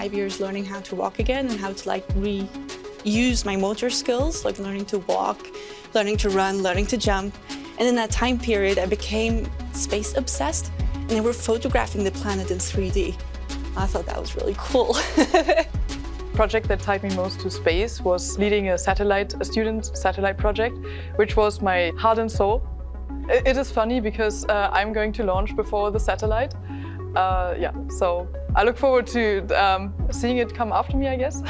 5 years learning how to walk again and how to like reuse my motor skills, like learning to walk, learning to run, learning to jump. And in that time period, I became space obsessed, and they were photographing the planet in 3D. I thought that was really cool. Project that tied me most to space was leading a student satellite project, which was my heart and soul. It is funny because I'm going to launch before the satellite. So I look forward to seeing it come after me, I guess.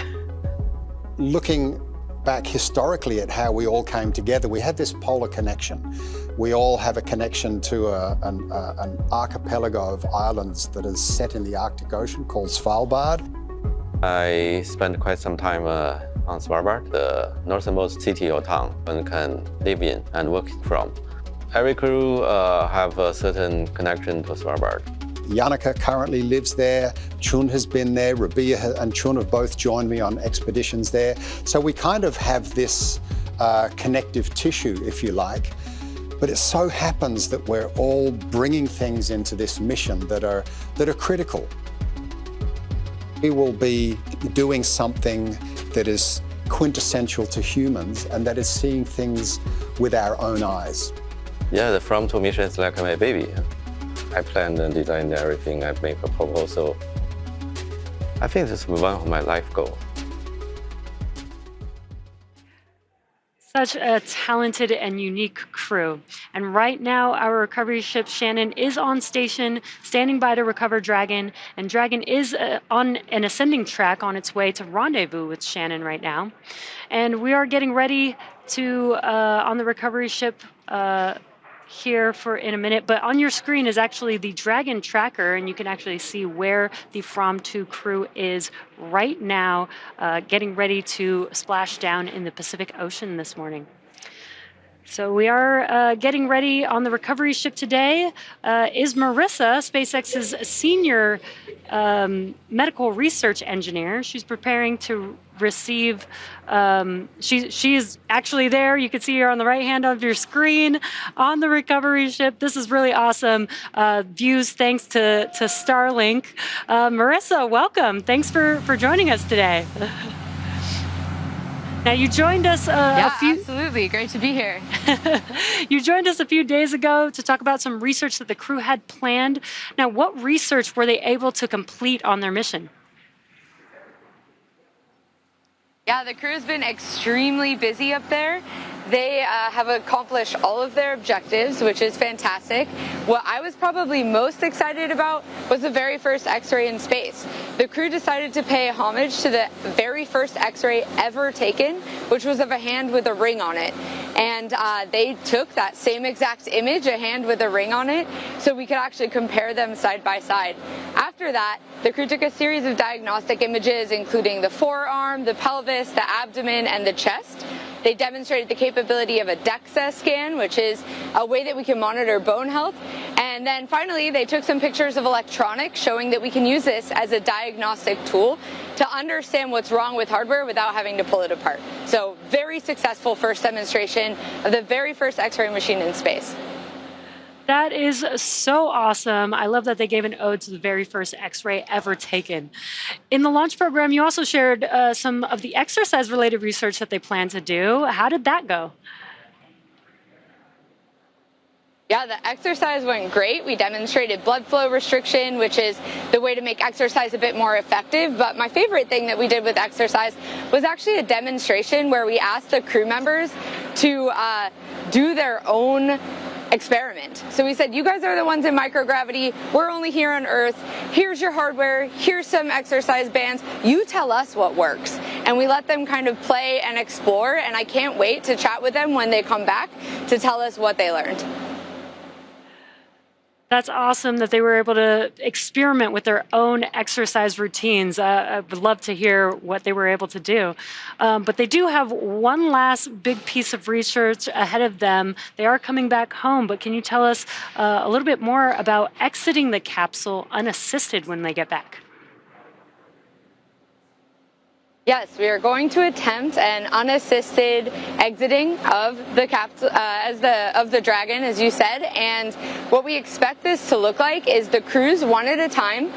Looking back historically at how we all came together, we had this polar connection. We all have a connection to an archipelago of islands that is set in the Arctic Ocean called Svalbard. I spent quite some time on Svalbard, the northernmost city or town one can live in and work from. Every crew have a certain connection to Svalbard. Yannicka currently lives there, Chun has been there, Rabia and Chun have both joined me on expeditions there. So we kind of have this connective tissue, if you like. But it so happens that we're all bringing things into this mission that are critical. We will be doing something that is quintessential to humans, and that is seeing things with our own eyes. Yeah, the Fram2 mission is like my baby. I planned and designed everything. I make a proposal. I think this is one of my life goals. Such a talented and unique crew. And right now, our recovery ship Shannon is on station, standing by to recover Dragon. And Dragon is on an ascending track on its way to rendezvous with Shannon right now. And we are getting ready to, on the recovery ship, here for in a minute, but on your screen is actually the Dragon tracker, and you can actually see where the Fram2 crew is right now, getting ready to splash down in the Pacific Ocean this morning. So we are getting ready on the recovery ship today. Is Marissa, SpaceX's senior medical research engineer. She's preparing to receive, she is actually there. You can see her on the right hand of your screen on the recovery ship. This is really awesome views thanks to Starlink. Marissa, welcome. Thanks for joining us today. Now, you joined us absolutely. Great to be here. You joined us a few days ago to talk about some research that the crew had planned. Now, what research were they able to complete on their mission? Yeah, the crew's been extremely busy up there. They have accomplished all of their objectives, which is fantastic. What I was probably most excited about was the very first X-ray in space. The crew decided to pay homage to the very first X-ray ever taken, which was of a hand with a ring on it. And they took that same exact image, a hand with a ring on it, so we could actually compare them side by side. After that, the crew took a series of diagnostic images, including the forearm, the pelvis, the abdomen, and the chest. They demonstrated the capability of a DEXA scan, which is a way that we can monitor bone health. And then finally, they took some pictures of electronics showing that we can use this as a diagnostic tool to understand what's wrong with hardware without having to pull it apart. So very successful first demonstration of the very first X-ray machine in space. That is so awesome. I love that they gave an ode to the very first X-ray ever taken. In the launch program, you also shared some of the exercise-related research that they plan to do. How did that go? Yeah, the exercise went great. We demonstrated blood flow restriction, which is the way to make exercise a bit more effective. But my favorite thing that we did with exercise was actually a demonstration where we asked the crew members to do their own experiment. So we said, you guys are the ones in microgravity. We're only here on Earth. Here's your hardware. Here's some exercise bands. You tell us what works. And we let them kind of play and explore. And I can't wait to chat with them when they come back to tell us what they learned. That's awesome that they were able to experiment with their own exercise routines. I would love to hear what they were able to do. But they do have one last big piece of research ahead of them. They are coming back home, but can you tell us a little bit more about exiting the capsule unassisted when they get back? Yes, we are going to attempt an unassisted exiting of the capsule, of the Dragon, as you said. And what we expect this to look like is the crews one at a time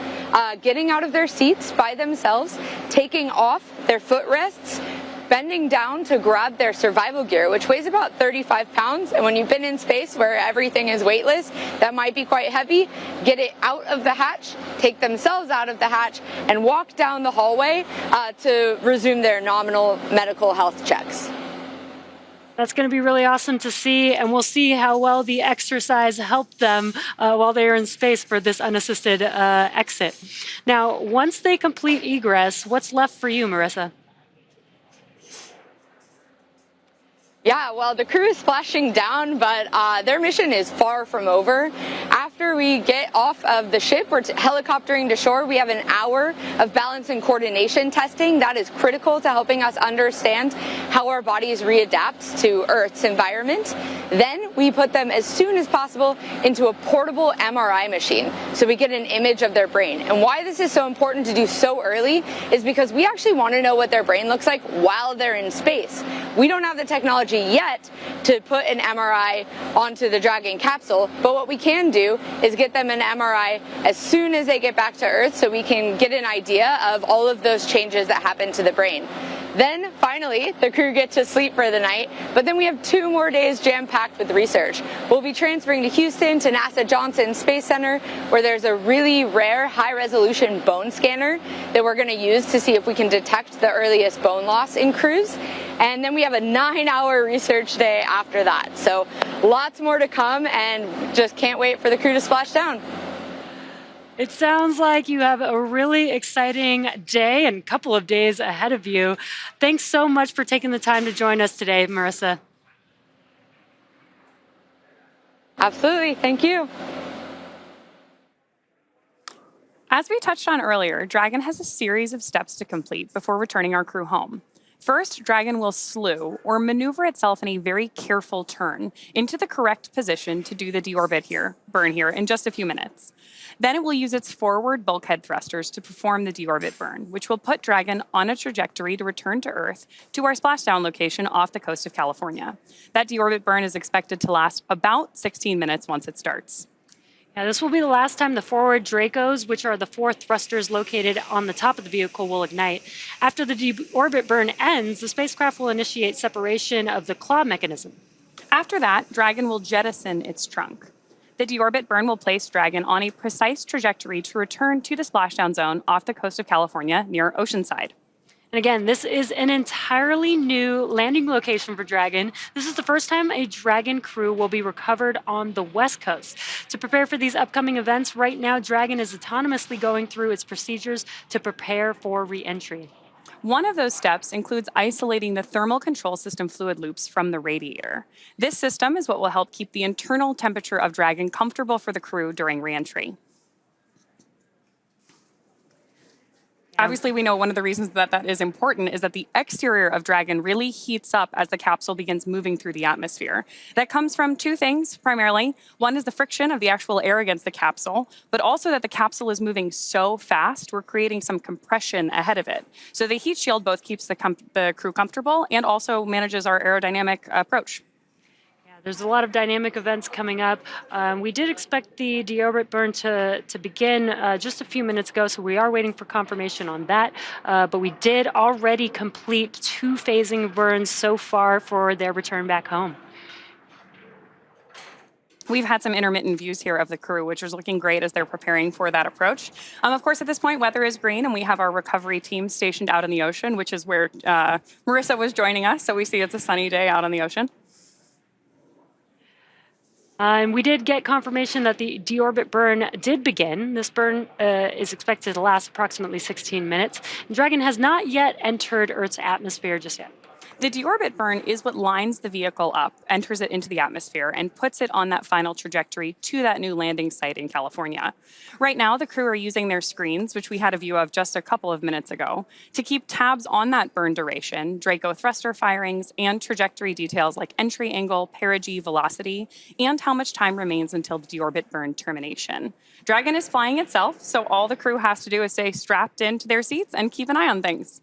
getting out of their seats by themselves, taking off their footrests, bending down to grab their survival gear, which weighs about 35 pounds. And when you've been in space where everything is weightless, that might be quite heavy. Get it out of the hatch, take themselves out of the hatch, and walk down the hallway to resume their nominal medical health checks. That's going to be really awesome to see, and we'll see how well the exercise helped them while they are in space for this unassisted exit. Now, once they complete egress, what's left for you, Marissa? Yeah, well, the crew is splashing down, but their mission is far from over. After we get off of the ship, we're helicoptering to shore. We have an hour of balance and coordination testing. That is critical to helping us understand how our bodies readapt to Earth's environment. Then we put them as soon as possible into a portable MRI machine so we get an image of their brain. And why this is so important to do so early is because we actually want to know what their brain looks like while they're in space. We don't have the technology yet to put an MRI onto the Dragon capsule, but what we can do is get them an MRI as soon as they get back to Earth so we can get an idea of all of those changes that happen to the brain. Then, finally, the crew get to sleep for the night, but then we have 2 more days jam-packed with research. We'll be transferring to Houston to NASA Johnson Space Center, where there's a really rare high-resolution bone scanner that we're going to use to see if we can detect the earliest bone loss in crews. And then we have a 9-hour research day after that. So lots more to come, and just can't wait for the crew to splash down. It sounds like you have a really exciting day and couple of days ahead of you. Thanks so much for taking the time to join us today, Marissa. Absolutely. Thank you. As we touched on earlier, Dragon has a series of steps to complete before returning our crew home. First, Dragon will slew, or maneuver itself in a very careful turn, into the correct position to do the deorbit burn here in just a few minutes. Then it will use its forward bulkhead thrusters to perform the deorbit burn, which will put Dragon on a trajectory to return to Earth to our splashdown location off the coast of California. That deorbit burn is expected to last about 16 minutes once it starts. Yeah, this will be the last time the forward Dracos, which are the 4 thrusters located on the top of the vehicle, will ignite. After the deorbit burn ends, the spacecraft will initiate separation of the claw mechanism. After that, Dragon will jettison its trunk. The deorbit burn will place Dragon on a precise trajectory to return to the splashdown zone off the coast of California near Oceanside. And again, this is an entirely new landing location for Dragon. This is the first time a Dragon crew will be recovered on the West Coast. To prepare for these upcoming events, right now, Dragon is autonomously going through its procedures to prepare for re-entry. One of those steps includes isolating the thermal control system fluid loops from the radiator. This system is what will help keep the internal temperature of Dragon comfortable for the crew during re-entry. Obviously, we know one of the reasons that is important is that the exterior of Dragon really heats up as the capsule begins moving through the atmosphere. That comes from 2 things, primarily. One is the friction of the actual air against the capsule, but also that the capsule is moving so fast, we're creating some compression ahead of it. So the heat shield both keeps the crew comfortable and also manages our aerodynamic approach. There's a lot of dynamic events coming up. We did expect the deorbit burn to begin just a few minutes ago, so we are waiting for confirmation on that. But we did already complete 2 phasing burns so far for their return back home. We've had some intermittent views here of the crew, which is looking great as they're preparing for that approach. Of course, at this point, weather is green, and we have our recovery team stationed out in the ocean, which is where Marissa was joining us. So we see it's a sunny day out on the ocean. And we did get confirmation that the deorbit burn did begin. This burn is expected to last approximately 16 minutes. And Dragon has not yet entered Earth's atmosphere just yet. The deorbit burn is what lines the vehicle up, enters it into the atmosphere, and puts it on that final trajectory to that new landing site in California. Right now, the crew are using their screens, which we had a view of just a couple of minutes ago, to keep tabs on that burn duration, Draco thruster firings, and trajectory details like entry angle, perigee, velocity, and how much time remains until the deorbit burn termination. Dragon is flying itself, so all the crew has to do is stay strapped into their seats and keep an eye on things.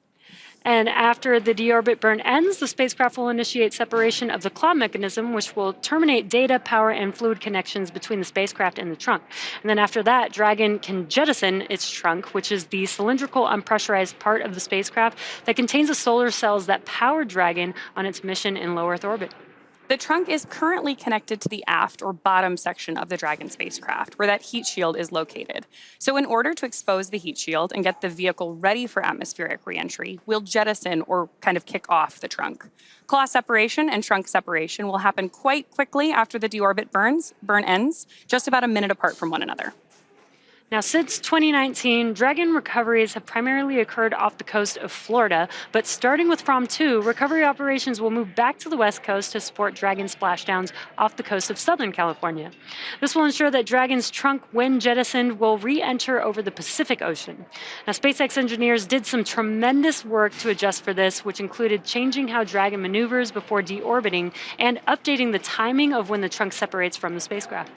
And after the deorbit burn ends, the spacecraft will initiate separation of the claw mechanism, which will terminate data, power, and fluid connections between the spacecraft and the trunk. And then after that, Dragon can jettison its trunk, which is the cylindrical, unpressurized part of the spacecraft that contains the solar cells that power Dragon on its mission in low Earth orbit. The trunk is currently connected to the aft or bottom section of the Dragon spacecraft, where that heat shield is located. So in order to expose the heat shield and get the vehicle ready for atmospheric reentry, we'll jettison or kind of kick off the trunk. Claw separation and trunk separation will happen quite quickly after the deorbit burn ends, just about a minute apart from one another. Now, since 2019, Dragon recoveries have primarily occurred off the coast of Florida, but starting with Fram2, recovery operations will move back to the West Coast to support Dragon splashdowns off the coast of Southern California. This will ensure that Dragon's trunk, when jettisoned, will re-enter over the Pacific Ocean. Now, SpaceX engineers did some tremendous work to adjust for this, which included changing how Dragon maneuvers before deorbiting and updating the timing of when the trunk separates from the spacecraft.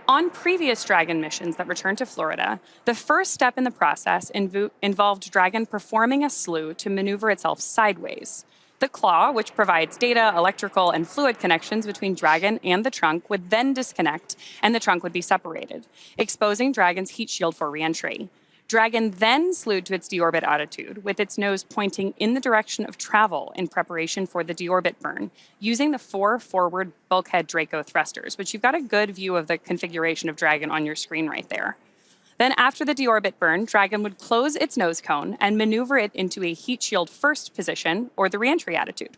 On previous Dragon missions that returned to Florida, the first step in the process involved Dragon performing a slew to maneuver itself sideways. The claw, which provides data, electrical, and fluid connections between Dragon and the trunk, would then disconnect, and the trunk would be separated, exposing Dragon's heat shield for reentry. Dragon then slewed to its deorbit attitude, with its nose pointing in the direction of travel in preparation for the deorbit burn, using the 4 forward bulkhead Draco thrusters, which you've got a good view of the configuration of Dragon on your screen right there. Then after the deorbit burn, Dragon would close its nose cone and maneuver it into a heat shield first position, or the reentry attitude.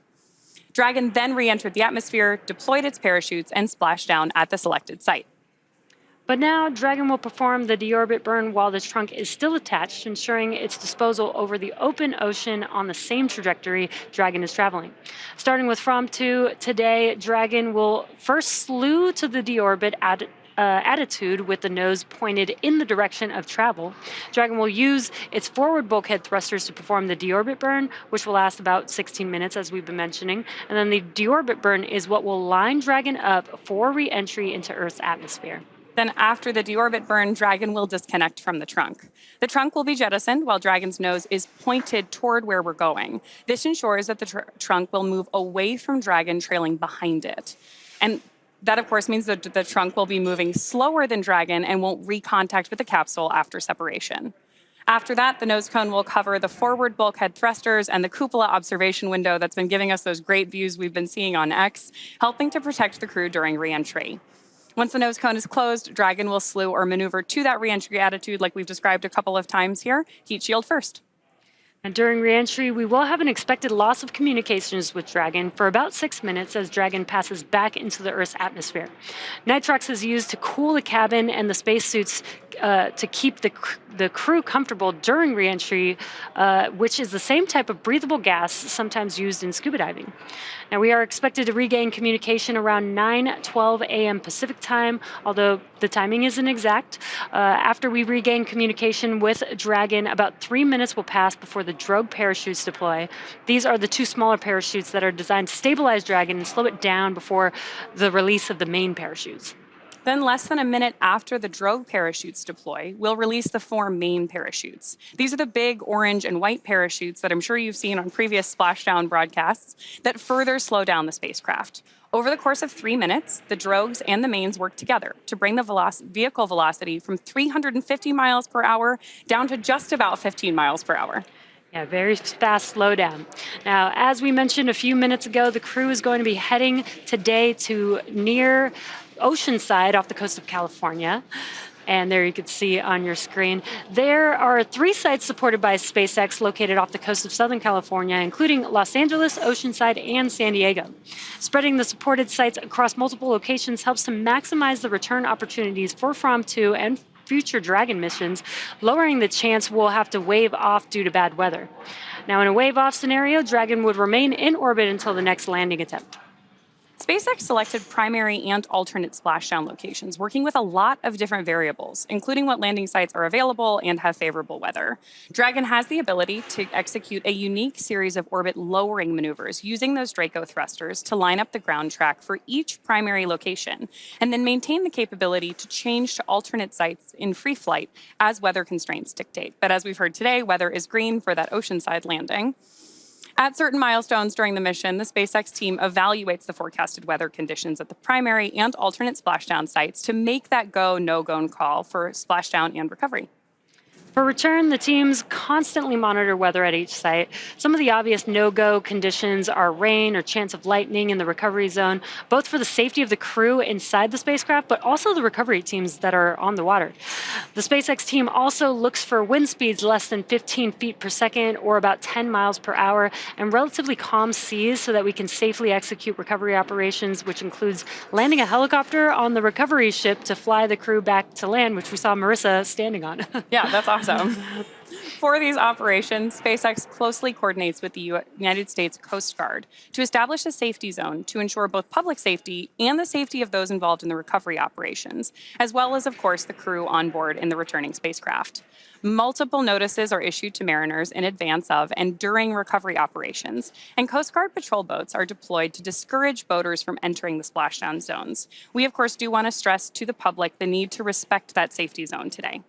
Dragon then re-entered the atmosphere, deployed its parachutes, and splashed down at the selected site. But now, Dragon will perform the deorbit burn while the trunk is still attached, ensuring its disposal over the open ocean on the same trajectory Dragon is traveling. Starting with Fram2, today, Dragon will first slew to the deorbit attitude with the nose pointed in the direction of travel. Dragon will use its forward bulkhead thrusters to perform the deorbit burn, which will last about 16 minutes, as we've been mentioning. And then the deorbit burn is what will line Dragon up for re-entry into Earth's atmosphere. Then after the deorbit burn, Dragon will disconnect from the trunk. The trunk will be jettisoned while Dragon's nose is pointed toward where we're going. This ensures that the trunk will move away from Dragon, trailing behind it. And that, of course, means that the trunk will be moving slower than Dragon and won't recontact with the capsule after separation. After that, the nose cone will cover the forward bulkhead thrusters and the cupola observation window that's been giving us those great views we've been seeing on X, helping to protect the crew during re-entry. Once the nose cone is closed, Dragon will slew or maneuver to that re-entry attitude like we've described a couple of times here, heat shield first. And during re-entry, we will have an expected loss of communications with Dragon for about 6 minutes as Dragon passes back into the Earth's atmosphere. Nitrox is used to cool the cabin and the spacesuits to keep the crew comfortable during re-entry, which is the same type of breathable gas sometimes used in scuba diving. Now, we are expected to regain communication around 9:12 a.m. Pacific time, although the timing isn't exact. After we regain communication with Dragon, about 3 minutes will pass before the drogue parachutes deploy. These are the 2 smaller parachutes that are designed to stabilize Dragon and slow it down before the release of the main parachutes. Then less than a minute after the drogue parachutes deploy, we'll release the 4 main parachutes. These are the big orange and white parachutes that I'm sure you've seen on previous splashdown broadcasts that further slow down the spacecraft. Over the course of 3 minutes, the drogues and the mains work together to bring the vehicle velocity from 350 miles per hour down to just about 15 miles per hour. Yeah, very fast slowdown. Now, as we mentioned a few minutes ago, the crew is going to be heading today to near Oceanside off the coast of California. And there you can see on your screen. There are 3 sites supported by SpaceX located off the coast of Southern California, including Los Angeles, Oceanside, and San Diego. Spreading the supported sites across multiple locations helps to maximize the return opportunities for Fram2 and future Dragon missions, lowering the chance we'll have to wave off due to bad weather. Now, in a wave-off scenario, Dragon would remain in orbit until the next landing attempt. SpaceX selected primary and alternate splashdown locations, working with a lot of different variables, including what landing sites are available and have favorable weather. Dragon has the ability to execute a unique series of orbit-lowering maneuvers using those Draco thrusters to line up the ground track for each primary location, and then maintain the capability to change to alternate sites in free flight as weather constraints dictate. But as we've heard today, weather is green for that Oceanside landing. At certain milestones during the mission, the SpaceX team evaluates the forecasted weather conditions at the primary and alternate splashdown sites to make that go, no-go call for splashdown and recovery. For return, the teams constantly monitor weather at each site. Some of the obvious no-go conditions are rain or chance of lightning in the recovery zone, both for the safety of the crew inside the spacecraft, but also the recovery teams that are on the water. The SpaceX team also looks for wind speeds less than 15 feet per second or about 10 miles per hour and relatively calm seas so that we can safely execute recovery operations, which includes landing a helicopter on the recovery ship to fly the crew back to land, which we saw Marissa standing on. Yeah, that's awesome. For these operations, SpaceX closely coordinates with the United States Coast Guard to establish a safety zone to ensure both public safety and the safety of those involved in the recovery operations, as well as, of course, the crew on board in the returning spacecraft. Multiple notices are issued to mariners in advance of and during recovery operations, and Coast Guard patrol boats are deployed to discourage boaters from entering the splashdown zones. We, of course, do want to stress to the public the need to respect that safety zone today.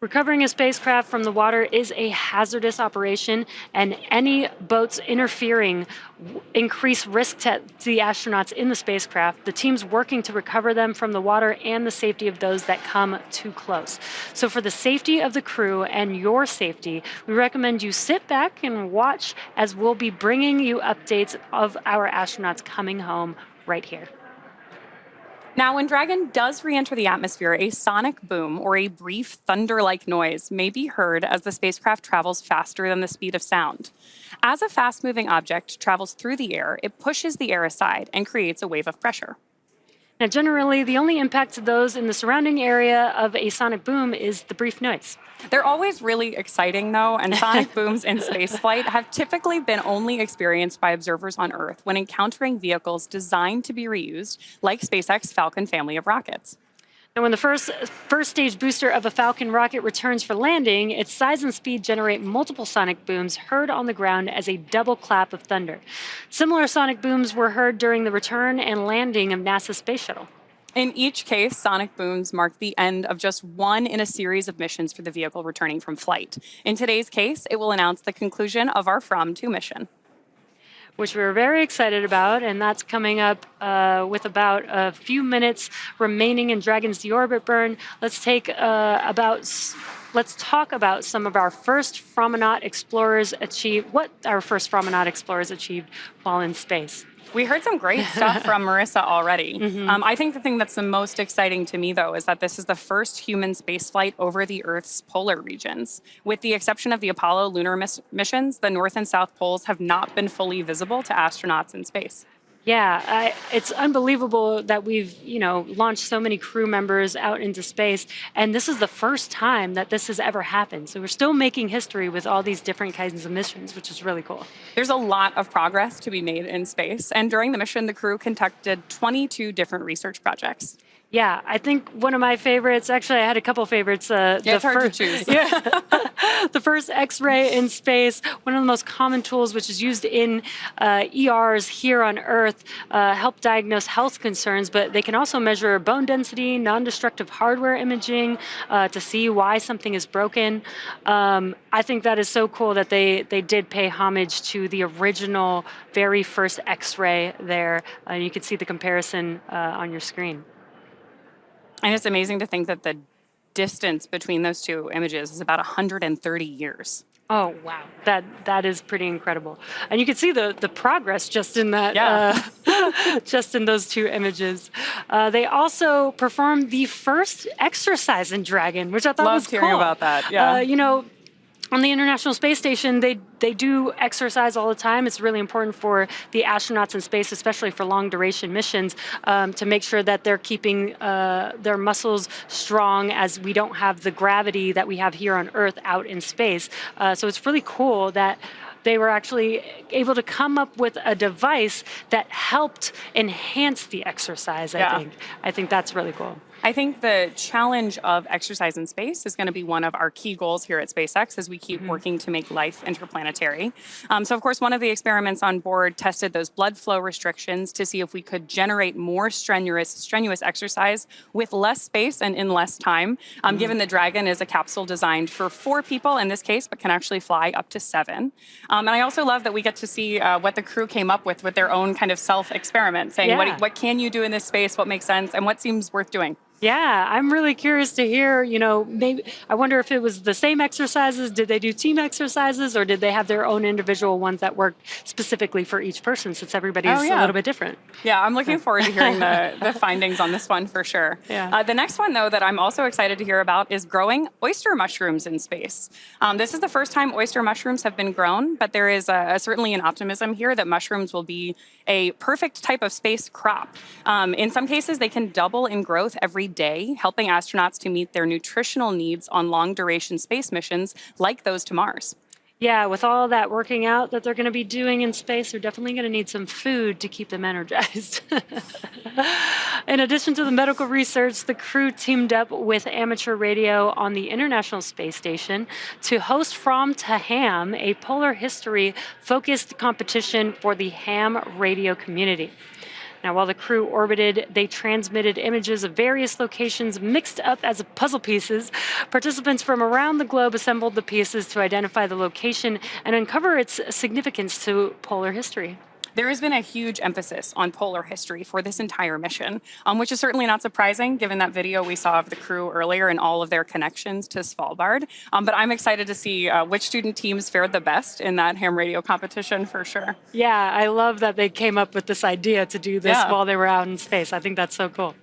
Recovering a spacecraft from the water is a hazardous operation, and any boats interfering increase risk to the astronauts in the spacecraft, the teams working to recover them from the water, and the safety of those that come too close. So for the safety of the crew and your safety, we recommend you sit back and watch as we'll be bringing you updates of our astronauts coming home right here. Now, when Dragon does re-enter the atmosphere, a sonic boom or a brief thunder-like noise may be heard as the spacecraft travels faster than the speed of sound. As a fast-moving object travels through the air, it pushes the air aside and creates a wave of pressure. Now, generally, the only impact to those in the surrounding area of a sonic boom is the brief noise. They're always really exciting, though, and sonic booms in spaceflight have typically been only experienced by observers on Earth when encountering vehicles designed to be reused, like SpaceX Falcon family of rockets. And when the first stage booster of a Falcon rocket returns for landing, its size and speed generate multiple sonic booms heard on the ground as a double clap of thunder. Similar sonic booms were heard during the return and landing of NASA's Space Shuttle. In each case, sonic booms mark the end of just one in a series of missions for the vehicle returning from flight. In today's case, it will announce the conclusion of our Fram2 mission, which we're very excited about, and that's coming up with about a few minutes remaining in Dragon's deorbit burn. Let's talk about some of our first Fram2 explorers achieved while in space. We heard some great stuff from Marissa already. I think the thing that's the most exciting to me, though, is that this is the first human spaceflight over the Earth's polar regions. With the exception of the Apollo lunar missions, the North and South poles have not been fully visible to astronauts in space. Yeah, it's unbelievable that we've, launched so many crew members out into space, and this is the first time that this has ever happened. So we're still making history with all these different kinds of missions, which is really cool. There's a lot of progress to be made in space, and during the mission, the crew conducted 22 different research projects. Yeah, I think one of my favorites, actually I had a couple favorites. It's hard to choose. Yeah. The first X-ray in space, one of the most common tools which is used in ERs here on Earth, help diagnose health concerns, but they can also measure bone density, non-destructive hardware imaging to see why something is broken. I think that is so cool that they did pay homage to the original, very first X-ray there. You can see the comparison on your screen. And it's amazing to think that the distance between those two images is about 130 years. Oh, wow. That is pretty incredible. And you can see the progress just in that, just in those two images. They also performed the first exercise in Dragon, which I thought was cool. Loved hearing about that, yeah. On the International Space Station, they do exercise all the time. It's really important for the astronauts in space, especially for long duration missions, to make sure that they're keeping their muscles strong as we don't have the gravity that we have here on Earth out in space. So it's really cool that they were actually able to come up with a device that helped enhance the exercise, I think. I think that's really cool. I think the challenge of exercise in space is going to be one of our key goals here at SpaceX as we keep working to make life interplanetary. So, of course, one of the experiments on board tested those blood flow restrictions to see if we could generate more strenuous exercise with less space and in less time, given the Dragon is a capsule designed for 4 people in this case, but can actually fly up to 7. And I also love that we get to see what the crew came up with their own kind of self-experiment, saying what can you do in this space, what makes sense, and what seems worth doing. Yeah, I'm really curious to hear, maybe I wonder if it was the same exercises. Did they do team exercises, or did they have their own individual ones that worked specifically for each person, since everybody's a little bit different? Yeah, I'm looking forward to hearing the findings on this one for sure. Yeah. The next one, though, that I'm also excited to hear about is growing oyster mushrooms in space. This is the first time oyster mushrooms have been grown, but there is certainly an optimism here that mushrooms will be a perfect type of space crop. In some cases, they can double in growth every day, helping astronauts to meet their nutritional needs on long-duration space missions like those to Mars. Yeah, with all that working out that they're going to be doing in space, they're definitely going to need some food to keep them energized. In addition to the medical research, the crew teamed up with amateur radio on the International Space Station to host Fram2 Ham, a polar history-focused competition for the ham radio community. Now, while the crew orbited, they transmitted images of various locations mixed up as puzzle pieces. Participants from around the globe assembled the pieces to identify the location and uncover its significance to polar history. There has been a huge emphasis on polar history for this entire mission, which is certainly not surprising given that video we saw of the crew earlier and all of their connections to Svalbard. But I'm excited to see which student teams fared the best in that ham radio competition for sure. Yeah, I love that they came up with this idea to do this while they were out in space. I think that's so cool.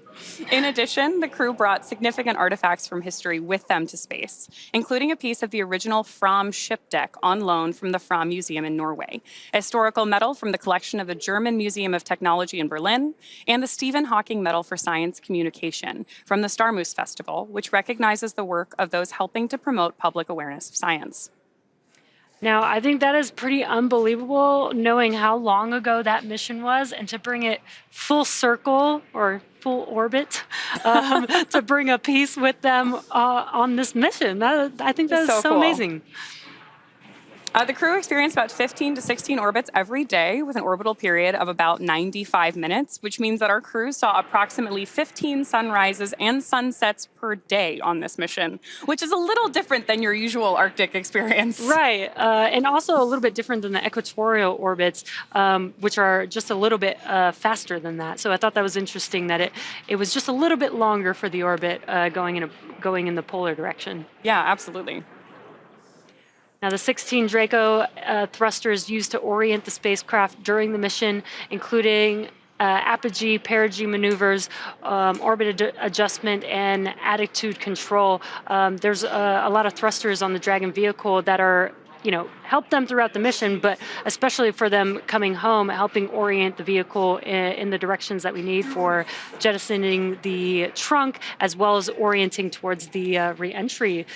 In addition, the crew brought significant artifacts from history with them to space, including a piece of the original Fram ship deck on loan from the Fram Museum in Norway, a historical medal from the collection of the German Museum of Technology in Berlin, and the Stephen Hawking Medal for Science Communication from the Starmus Festival, which recognizes the work of those helping to promote public awareness of science. Now, I think that is pretty unbelievable, knowing how long ago that mission was, and to bring it full circle or full orbit, to bring a piece with them on this mission. I think that is so cool. Amazing. The crew experienced about 15 to 16 orbits every day with an orbital period of about 95 minutes, which means that our crew saw approximately 15 sunrises and sunsets per day on this mission, which is a little different than your usual Arctic experience. Right, and also a little bit different than the equatorial orbits, which are just a little bit faster than that. So I thought that was interesting that it was just a little bit longer for the orbit going in the polar direction. Yeah, absolutely. Now, the 16 Draco thrusters used to orient the spacecraft during the mission, including apogee, perigee maneuvers, orbit adjustment, and attitude control. There's a lot of thrusters on the Dragon vehicle that are, help them throughout the mission, but especially for them coming home, helping orient the vehicle in the directions that we need for jettisoning the trunk, as well as orienting towards the re-entry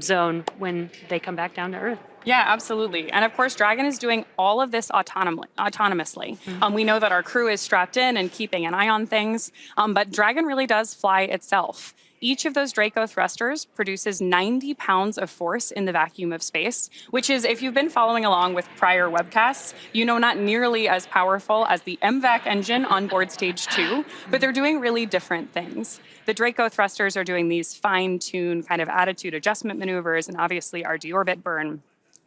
zone when they come back down to Earth. Yeah, absolutely. And of course, Dragon is doing all of this autonomously. We know that our crew is strapped in and keeping an eye on things, but Dragon really does fly itself. Each of those Draco thrusters produces 90 pounds of force in the vacuum of space, which is, if you've been following along with prior webcasts, not nearly as powerful as the MVAC engine on board Stage 2, but they're doing really different things. The Draco thrusters are doing these fine-tuned kind of attitude adjustment maneuvers and obviously our deorbit burn.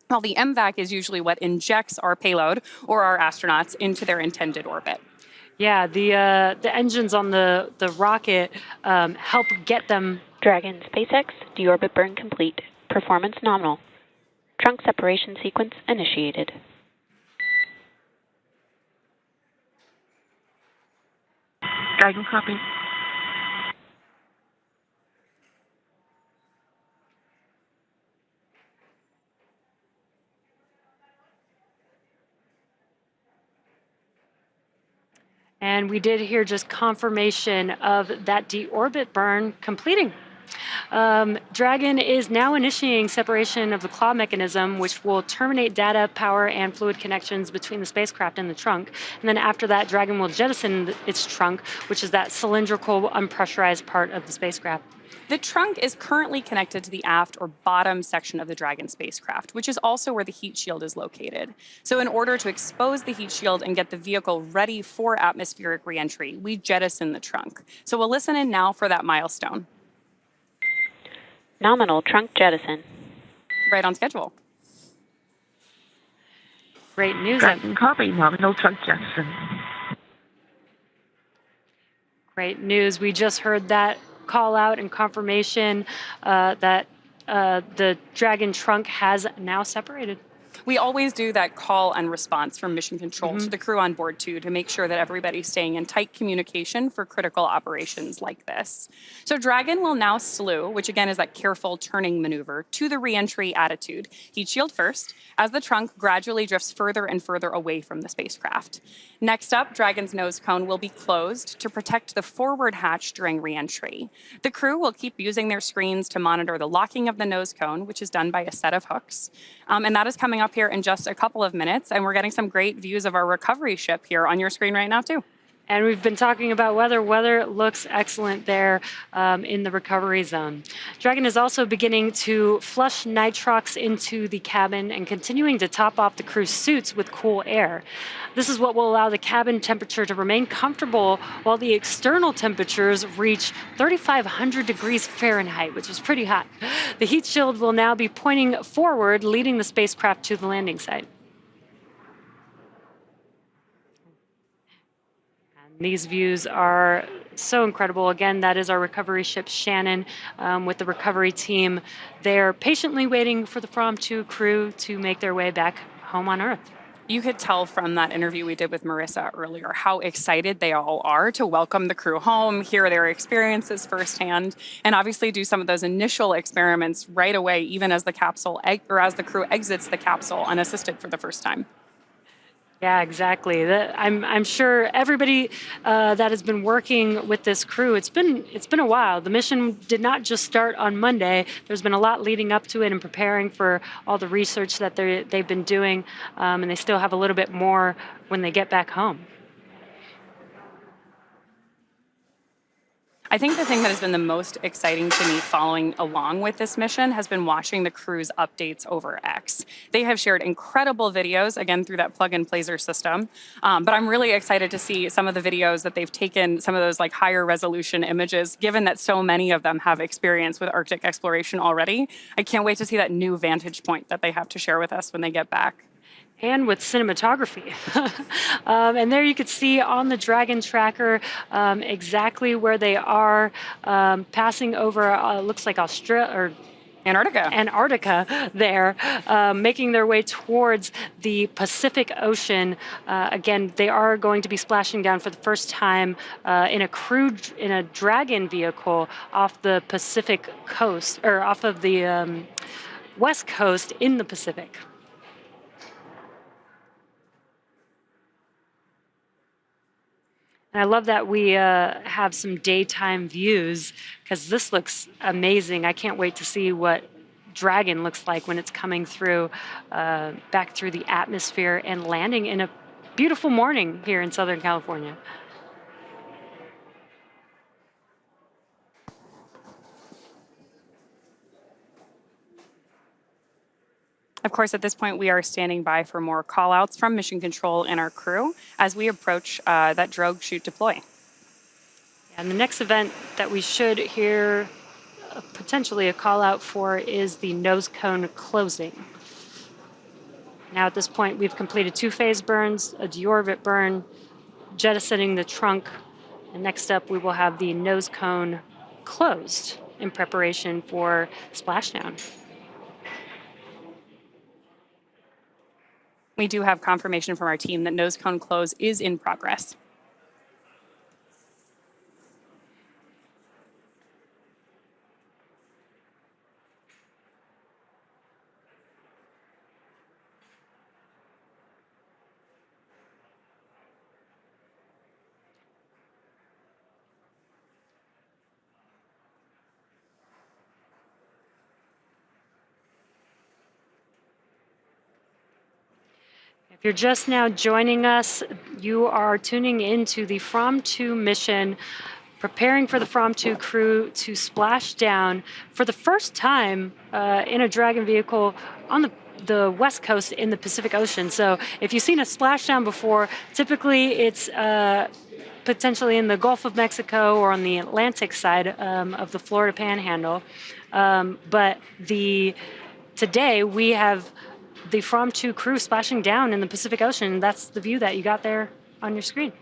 While the MVAC is usually what injects our payload or our astronauts into their intended orbit. Yeah, the engines on the rocket help get them. Dragon SpaceX, deorbit burn complete. Performance nominal. Trunk separation sequence initiated. Dragon copy. And we did hear just confirmation of that deorbit burn completing. Dragon is now initiating separation of the claw mechanism, which will terminate data, power, and fluid connections between the spacecraft and the trunk. And then after that, Dragon will jettison its trunk, which is that cylindrical, unpressurized part of the spacecraft. The trunk is currently connected to the aft or bottom section of the Dragon spacecraft, which is also where the heat shield is located. So in order to expose the heat shield and get the vehicle ready for atmospheric reentry, we jettison the trunk. So we'll listen in now for that milestone. Nominal trunk jettison. Right on schedule. Great news. Dragon copy, nominal trunk jettison. Great news. We just heard that call out and confirmation that the Dragon trunk has now separated. We always do that call and response from mission control to the crew on board too, to make sure that everybody's staying in tight communication for critical operations like this. So Dragon will now slew, which again is that careful turning maneuver, to the reentry attitude. Heat shield first, as the trunk gradually drifts further and further away from the spacecraft. Next up, Dragon's nose cone will be closed to protect the forward hatch during reentry. The crew will keep using their screens to monitor the locking of the nose cone, which is done by a set of hooks. And that is coming up here in just a couple of minutes, and we're getting some great views of our recovery ship here on your screen right now too. And we've been talking about weather. Weather looks excellent there in the recovery zone. Dragon is also beginning to flush nitrox into the cabin and continuing to top off the crew's suits with cool air. This is what will allow the cabin temperature to remain comfortable while the external temperatures reach 3,500 degrees Fahrenheit, which is pretty hot. The heat shield will now be pointing forward, leading the spacecraft to the landing site. These views are so incredible. Again, that is our recovery ship Shannon with the recovery team. They're patiently waiting for the Fram2 crew to make their way back home on Earth. You could tell from that interview we did with Marissa earlier how excited they all are to welcome the crew home, hear their experiences firsthand, and obviously do some of those initial experiments right away, even as the capsule or as the crew exits the capsule unassisted for the first time. Yeah, exactly. I'm sure everybody that has been working with this crew, it's been a while. The mission did not just start on Monday. There's been a lot leading up to it and preparing for all the research that they've been doing, and they still have a little bit more when they get back home. I think the thing that has been the most exciting to me following along with this mission has been watching the crew's updates over X. They have shared incredible videos, again, through that plug-and-placer system. But I'm really excited to see some of the videos that they've taken, some of those like higher resolution images, given that so many of them have experience with Arctic exploration already. I can't wait to see that new vantage point that they have to share with us when they get back. And with cinematography. And there you could see on the Dragon tracker exactly where they are passing over, looks like Antarctica there, making their way towards the Pacific Ocean. Again, they are going to be splashing down for the first time in a Dragon vehicle off the Pacific coast, or off of the West Coast in the Pacific. And I love that we have some daytime views, because this looks amazing. I can't wait to see what Dragon looks like when it's coming through, back through the atmosphere and landing in a beautiful morning here in Southern California. Of course, at this point, we are standing by for more call-outs from Mission Control and our crew as we approach that drogue chute deploy. And the next event that we should hear potentially a call-out for is the nose cone closing. Now at this point, we've completed 2 phase burns, a deorbit burn, jettisoning the trunk, and next up we will have the nose cone closed in preparation for splashdown. We do have confirmation from our team that nose cone close is in progress. If you're just now joining us, you are tuning into the Fram2 mission, preparing for the Fram2 crew to splash down for the first time in a Dragon vehicle on the west coast in the Pacific Ocean. So if you've seen a splashdown before, typically it's potentially in the Gulf of Mexico or on the Atlantic side of the Florida Panhandle. But today we have the Fram2 crew splashing down in the Pacific Ocean. That's the view that you got there on your screen.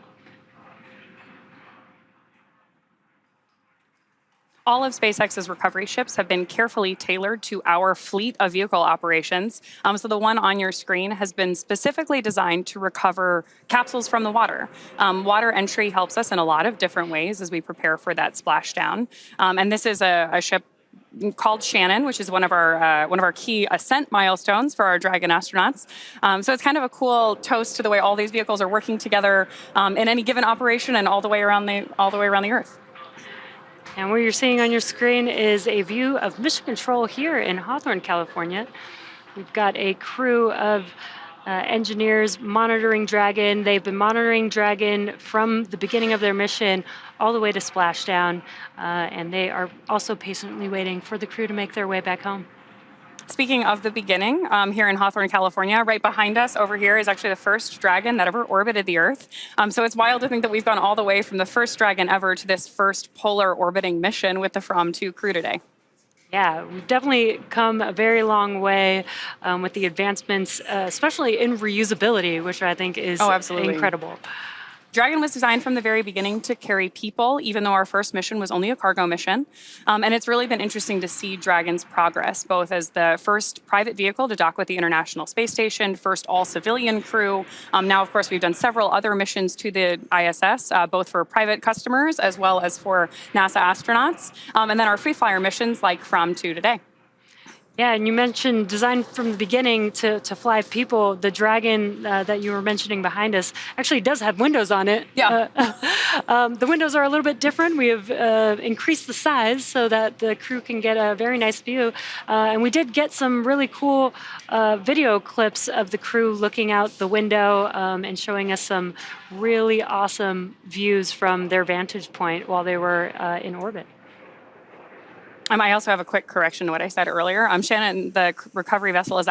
All of SpaceX's recovery ships have been carefully tailored to our fleet of vehicle operations. So the one on your screen has been specifically designed to recover capsules from the water. Water entry helps us in a lot of different ways as we prepare for that splashdown. And this is a ship called Shannon, which is one of our key ascent milestones for our Dragon astronauts. So it's kind of a cool toast to the way all these vehicles are working together in any given operation and all the way around the Earth. And what you're seeing on your screen is a view of Mission Control here in Hawthorne, California. We've got a crew of engineers monitoring Dragon. They've been monitoring Dragon from the beginning of their mission all the way to splashdown, and they are also patiently waiting for the crew to make their way back home. Speaking of the beginning, here in Hawthorne, California, right behind us over here is actually the first Dragon that ever orbited the Earth. So it's wild to think that we've gone all the way from the first Dragon ever to this first polar orbiting mission with the Fram2 crew today. Yeah, we've definitely come a very long way with the advancements, especially in reusability, which I think is incredible. Dragon was designed from the very beginning to carry people, even though our first mission was only a cargo mission. And it's really been interesting to see Dragon's progress, both as the first private vehicle to dock with the International Space Station, first all-civilian crew. Now, of course, we've done several other missions to the ISS, both for private customers as well as for NASA astronauts. And then our free flyer missions like Fram2 today. Yeah, and you mentioned designed from the beginning to fly people. The Dragon that you were mentioning behind us actually does have windows on it. Yeah. The windows are a little bit different. We have increased the size so that the crew can get a very nice view. And we did get some really cool video clips of the crew looking out the window and showing us some really awesome views from their vantage point while they were in orbit. I also have a quick correction to what I said earlier. Shannon, the recovery vessel is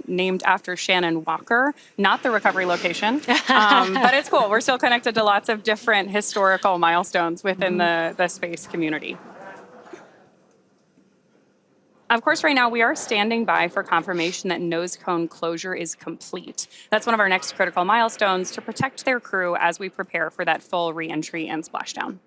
named after Shannon Walker, not the recovery location. But it's cool. We're still connected to lots of different historical milestones within the space community. Of course, right now we are standing by for confirmation that nose cone closure is complete. That's one of our next critical milestones to protect their crew as we prepare for that full re-entry and splashdown.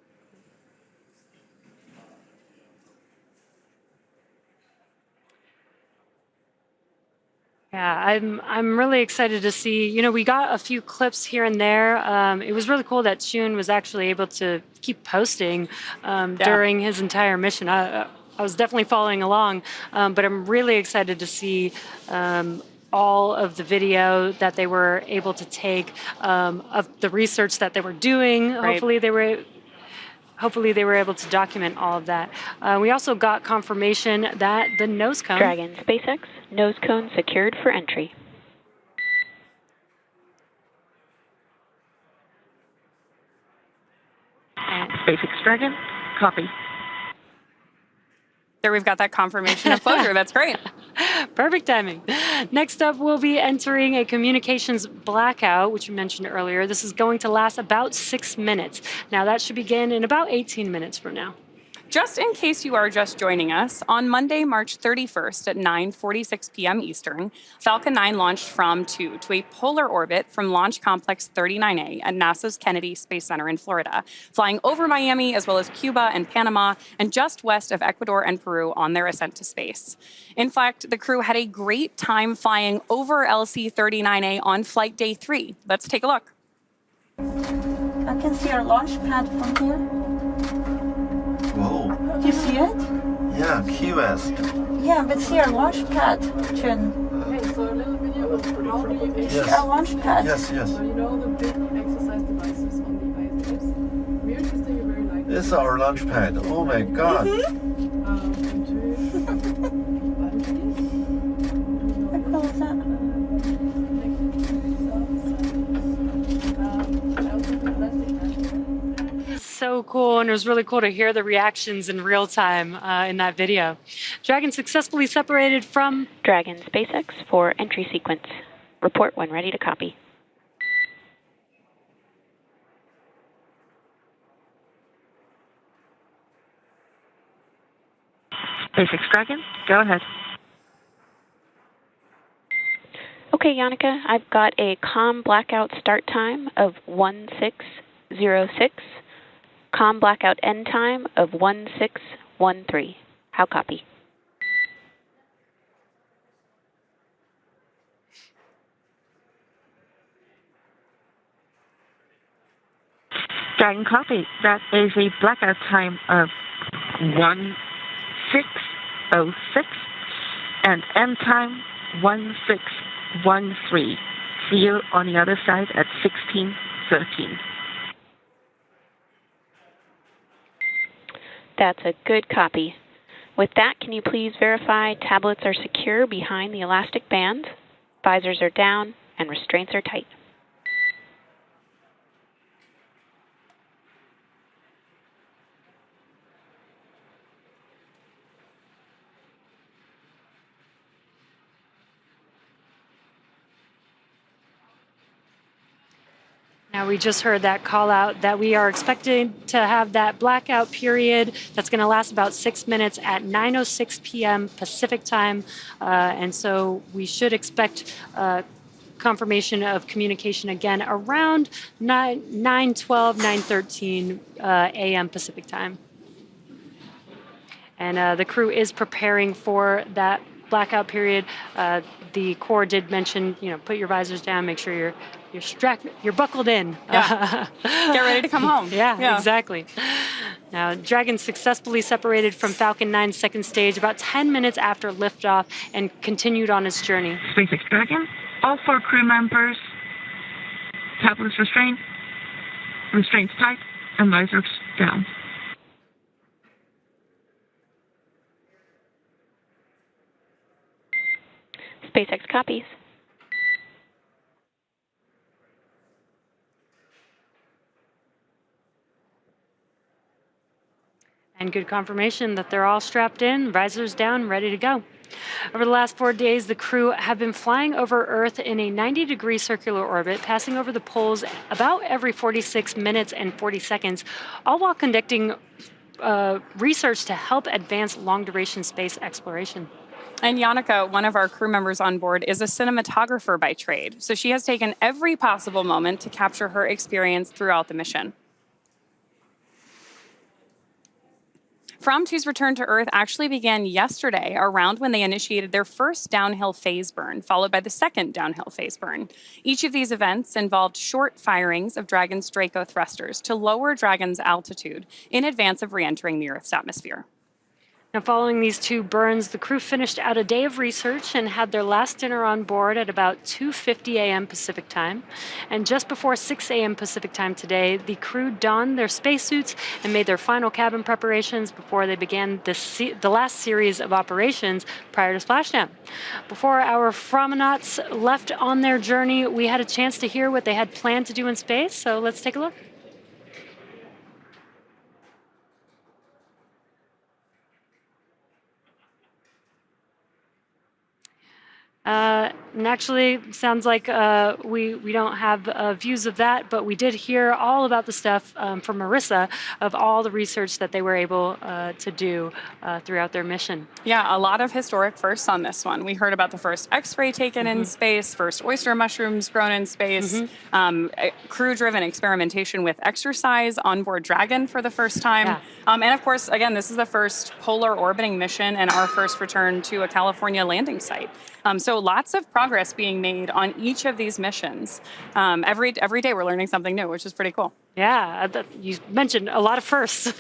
Yeah, I'm really excited to see. You know, we got a few clips here and there. It was really cool that Chun was actually able to keep posting during his entire mission. I was definitely following along, but I'm really excited to see all of the video that they were able to take of the research that they were doing. Right. Hopefully they were able to document all of that. We also got confirmation that the nose cone... Dragon, SpaceX, nose cone secured for entry. SpaceX Dragon, copy. There we've got that confirmation of closure. That's great. Perfect timing. Next up, we'll be entering a communications blackout, which you mentioned earlier. This is going to last about 6 minutes. Now, that should begin in about 18 minutes from now. Just in case you are just joining us, on Monday, March 31st at 9:46 p.m. Eastern, Falcon 9 launched Fram2 to a polar orbit from Launch Complex 39A at NASA's Kennedy Space Center in Florida, flying over Miami as well as Cuba and Panama and just west of Ecuador and Peru on their ascent to space. In fact, the crew had a great time flying over LC-39A on flight day 3. Let's take a look. I can see our launch pad from here. Whoa. Do you see it? Yeah, Key West. Yeah, but see our launch pad, Chun. Okay, so a little video of how do you See our launch pad? Yes, yes. So you know the big exercise devices on the ISS? We're interested, you very like This is our launch pad. Oh my god. How cool is that? so cool, and it was really cool to hear the reactions in real time in that video. Dragon successfully separated from Dragon SpaceX for entry sequence. Report when ready to copy. SpaceX Dragon, go ahead. Okay, Yannicka, I've got a COM blackout start time of 1606, COM blackout end time of 1613. How copy? Dragon copy. That is a blackout time of 1606 and end time 1613. See you on the other side at 1613. That's a good copy. With that, can you please verify tablets are secure behind the elastic bands, visors are down, and restraints are tight? Now, we just heard that call out that we are expecting to have that blackout period that's going to last about 6 minutes at 9:06 p.m. Pacific time. And so we should expect confirmation of communication again around 9:12, 9:13 a.m. Pacific time. And the crew is preparing for that blackout period. The Corps did mention, put your visors down, make sure you're buckled in. Yeah. Get ready to come home. Yeah, exactly. Now, Dragon successfully separated from Falcon 9's second stage about 10 minutes after liftoff and continued on its journey. SpaceX Dragon, all 4 crew members, tablets restrained, restraints tight, and visors down. SpaceX copies. And good confirmation that they're all strapped in, visors down, ready to go. Over the last 4 days, the crew have been flying over Earth in a 90-degree circular orbit, passing over the poles about every 46 minutes and 40 seconds, all while conducting research to help advance long-duration space exploration. And Yannicka, one of our crew members on board, is a cinematographer by trade. So she has taken every possible moment to capture her experience throughout the mission. Fram2's return to Earth actually began yesterday, around when they initiated their first downhill phase burn, followed by the second downhill phase burn. Each of these events involved short firings of Dragon's Draco thrusters to lower Dragon's altitude in advance of re-entering the Earth's atmosphere. Now, following these 2 burns, the crew finished out a day of research and had their last dinner on board at about 2:50 a.m. Pacific time. And just before 6 a.m. Pacific time today, the crew donned their spacesuits and made their final cabin preparations before they began the last series of operations prior to splashdown. Before our Framnauts left on their journey, we had a chance to hear what they had planned to do in space, so let's take a look. And actually, sounds like we don't have views of that, but we did hear all about the stuff from Marissa of all the research that they were able to do throughout their mission. Yeah, a lot of historic firsts on this one. We heard about the first X-ray taken in space, first oyster mushrooms grown in space, crew-driven experimentation with exercise on board Dragon for the first time. Yeah. And of course, again, this is the first polar orbiting mission and our first return to a California landing site. So lots of progress being made on each of these missions. Every day we're learning something new, which is pretty cool. Yeah, you mentioned a lot of firsts.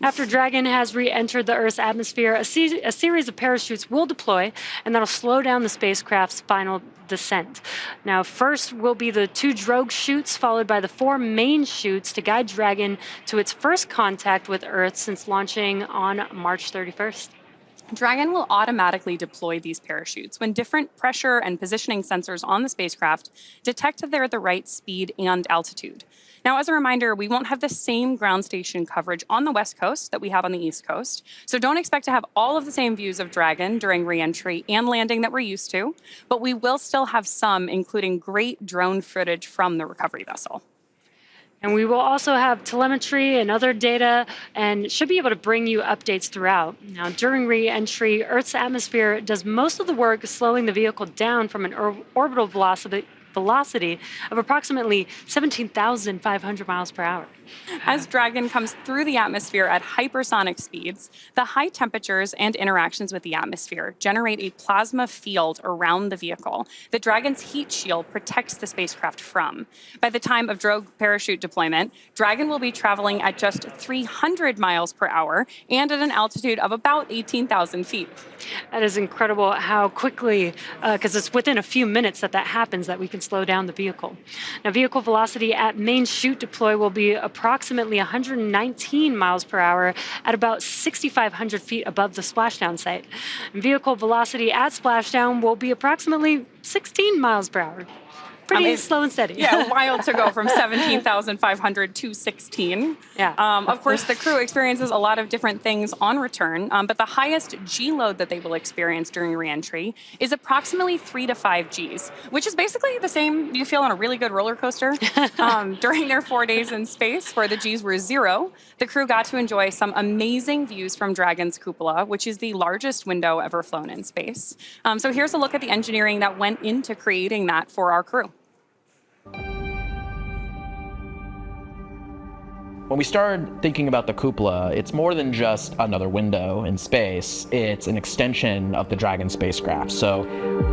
After Dragon has re-entered the Earth's atmosphere, a series of parachutes will deploy, and that'll slow down the spacecraft's final descent. Now, first will be the 2 drogue chutes, followed by the 4 main chutes to guide Dragon to its first contact with Earth since launching on March 31st. Dragon will automatically deploy these parachutes when different pressure and positioning sensors on the spacecraft detect that they're at the right speed and altitude. Now, as a reminder, we won't have the same ground station coverage on the West Coast that we have on the East Coast, so don't expect to have all of the same views of Dragon during re-entry and landing that we're used to, but we will still have some, including great drone footage from the recovery vessel. And we will also have telemetry and other data and should be able to bring you updates throughout. Now, during re-entry, Earth's atmosphere does most of the work slowing the vehicle down from an orbital velocity of approximately 17,500 miles per hour. As Dragon comes through the atmosphere at hypersonic speeds, the high temperatures and interactions with the atmosphere generate a plasma field around the vehicle that Dragon's heat shield protects the spacecraft from. By the time of drogue parachute deployment, Dragon will be traveling at just 300 miles per hour and at an altitude of about 18,000 feet. That is incredible how quickly, because it's within a few minutes that happens, that we can slow down the vehicle. Now, vehicle velocity at main chute deploy will be approximately 119 miles per hour at about 6,500 feet above the splashdown site. And vehicle velocity at splashdown will be approximately 16 miles per hour. Pretty slow and steady. Yeah, wild to go from 17,500 to 16. Yeah. Of course, the crew experiences a lot of different things on return, but the highest G load that they will experience during re-entry is approximately 3 to 5 Gs, which is basically the same you feel on a really good roller coaster. During their 4 days in space, where the Gs were 0, the crew got to enjoy some amazing views from Dragon's cupola, which is the largest window ever flown in space. So here's a look at the engineering that went into creating that for our crew. When we started thinking about the cupola, it's more than just another window in space. It's an extension of the Dragon spacecraft. So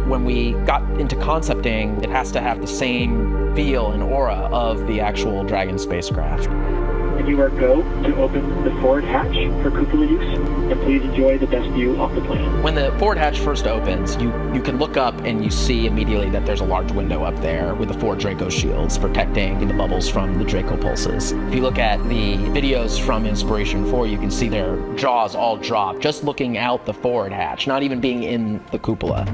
when we got into concepting, it has to have the same feel and aura of the actual Dragon spacecraft. And you are go to open the forward hatch for cupola use, and please enjoy the best view off the planet. When the forward hatch first opens, you can look up and you see immediately that there's a large window up there with the 4 Draco shields protecting the bubbles from the Draco pulses. If you look at the videos from Inspiration 4, you can see their jaws all drop just looking out the forward hatch, not even being in the cupola.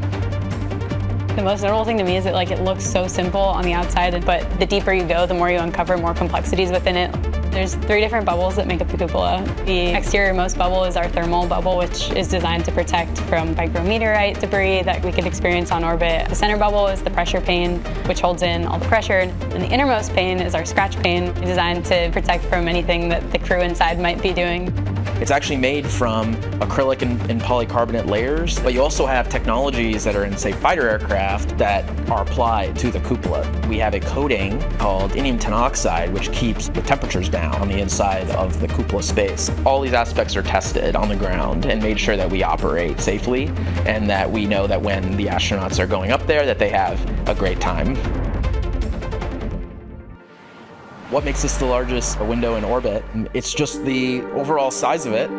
The most notable thing to me is that it looks so simple on the outside, but the deeper you go, the more you uncover more complexities within it. There's 3 different bubbles that make up the cupola. The exterior-most bubble is our thermal bubble, which is designed to protect from micrometeorite debris that we could experience on orbit. The center bubble is the pressure pane, which holds in all the pressure. And the innermost pane is our scratch pane, designed to protect from anything that the crew inside might be doing. It's actually made from acrylic and polycarbonate layers, but you also have technologies that are in, say, fighter aircraft that are applied to the cupola. We have a coating called indium tenoxide, which keeps the temperatures down on the inside of the cupola space. All these aspects are tested on the ground and made sure that we operate safely and that we know that when the astronauts are going up there that they have a great time. What makes this the largest window in orbit? It's just the overall size of it.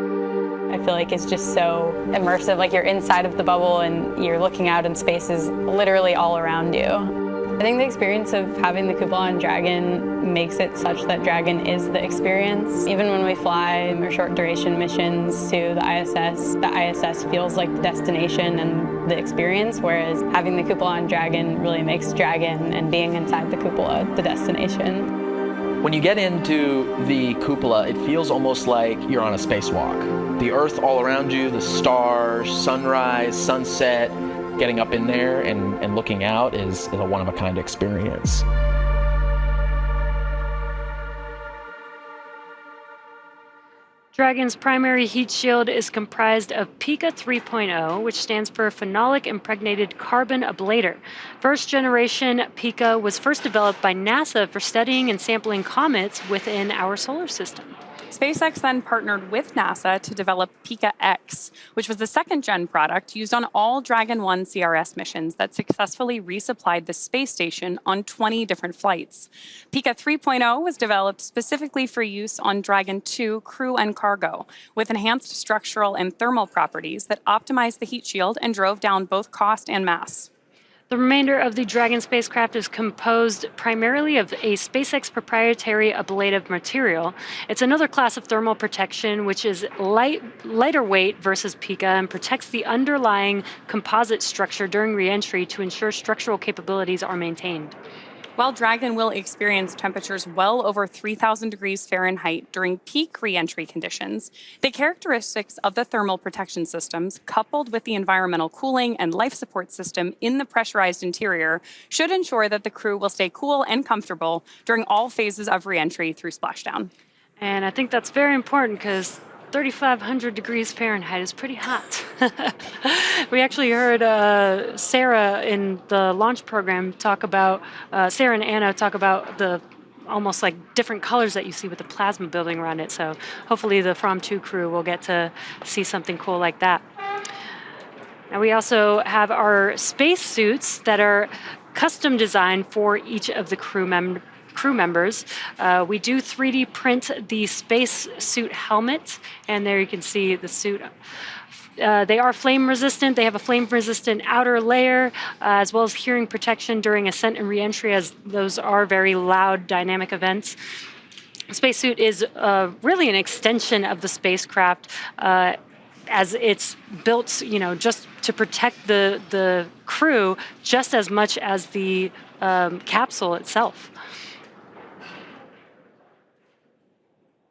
I feel like it's just so immersive, you're inside of the bubble and you're looking out and space is literally all around you. I think the experience of having the cupola on Dragon makes it such that Dragon is the experience. Even when we fly our short duration missions to the ISS feels like the destination and the experience, whereas having the cupola on Dragon really makes Dragon and being inside the cupola the destination. When you get into the cupola, it feels almost like you're on a spacewalk. The Earth all around you, the stars, sunrise, sunset, getting up in there and looking out is a one-of-a-kind experience. Dragon's primary heat shield is comprised of Pika 3.0, which stands for Phenolic Impregnated Carbon Ablator. First generation Pika was first developed by NASA for studying and sampling comets within our solar system. SpaceX then partnered with NASA to develop Pika X, which was the second-gen product used on all Dragon 1 CRS missions that successfully resupplied the space station on 20 different flights. Pika 3.0 was developed specifically for use on Dragon 2 crew and cargo, with enhanced structural and thermal properties that optimized the heat shield and drove down both cost and mass. The remainder of the Dragon spacecraft is composed primarily of a SpaceX proprietary ablative material. It's another class of thermal protection, which is lighter weight versus Pika and protects the underlying composite structure during reentry to ensure structural capabilities are maintained. While Dragon will experience temperatures well over 3,000 degrees Fahrenheit during peak reentry conditions, the characteristics of the thermal protection systems, coupled with the environmental cooling and life support system in the pressurized interior, should ensure that the crew will stay cool and comfortable during all phases of reentry through splashdown. And I think that's very important because 3,500 degrees Fahrenheit is pretty hot. We actually heard Sarah in the launch program talk about, Sarah and Anna talk about the almost like different colors that you see with the plasma building around it. So hopefully the Fram2 crew will get to see something cool like that. Now we also have our space suits that are custom designed for each of the crew members. We do 3D print the space suit helmet, and there you can see the suit. They are flame resistant. They have a flame resistant outer layer, as well as hearing protection during ascent and reentry, as those are very loud dynamic events. The spacesuit is really an extension of the spacecraft, as it's built, just to protect the crew just as much as the capsule itself.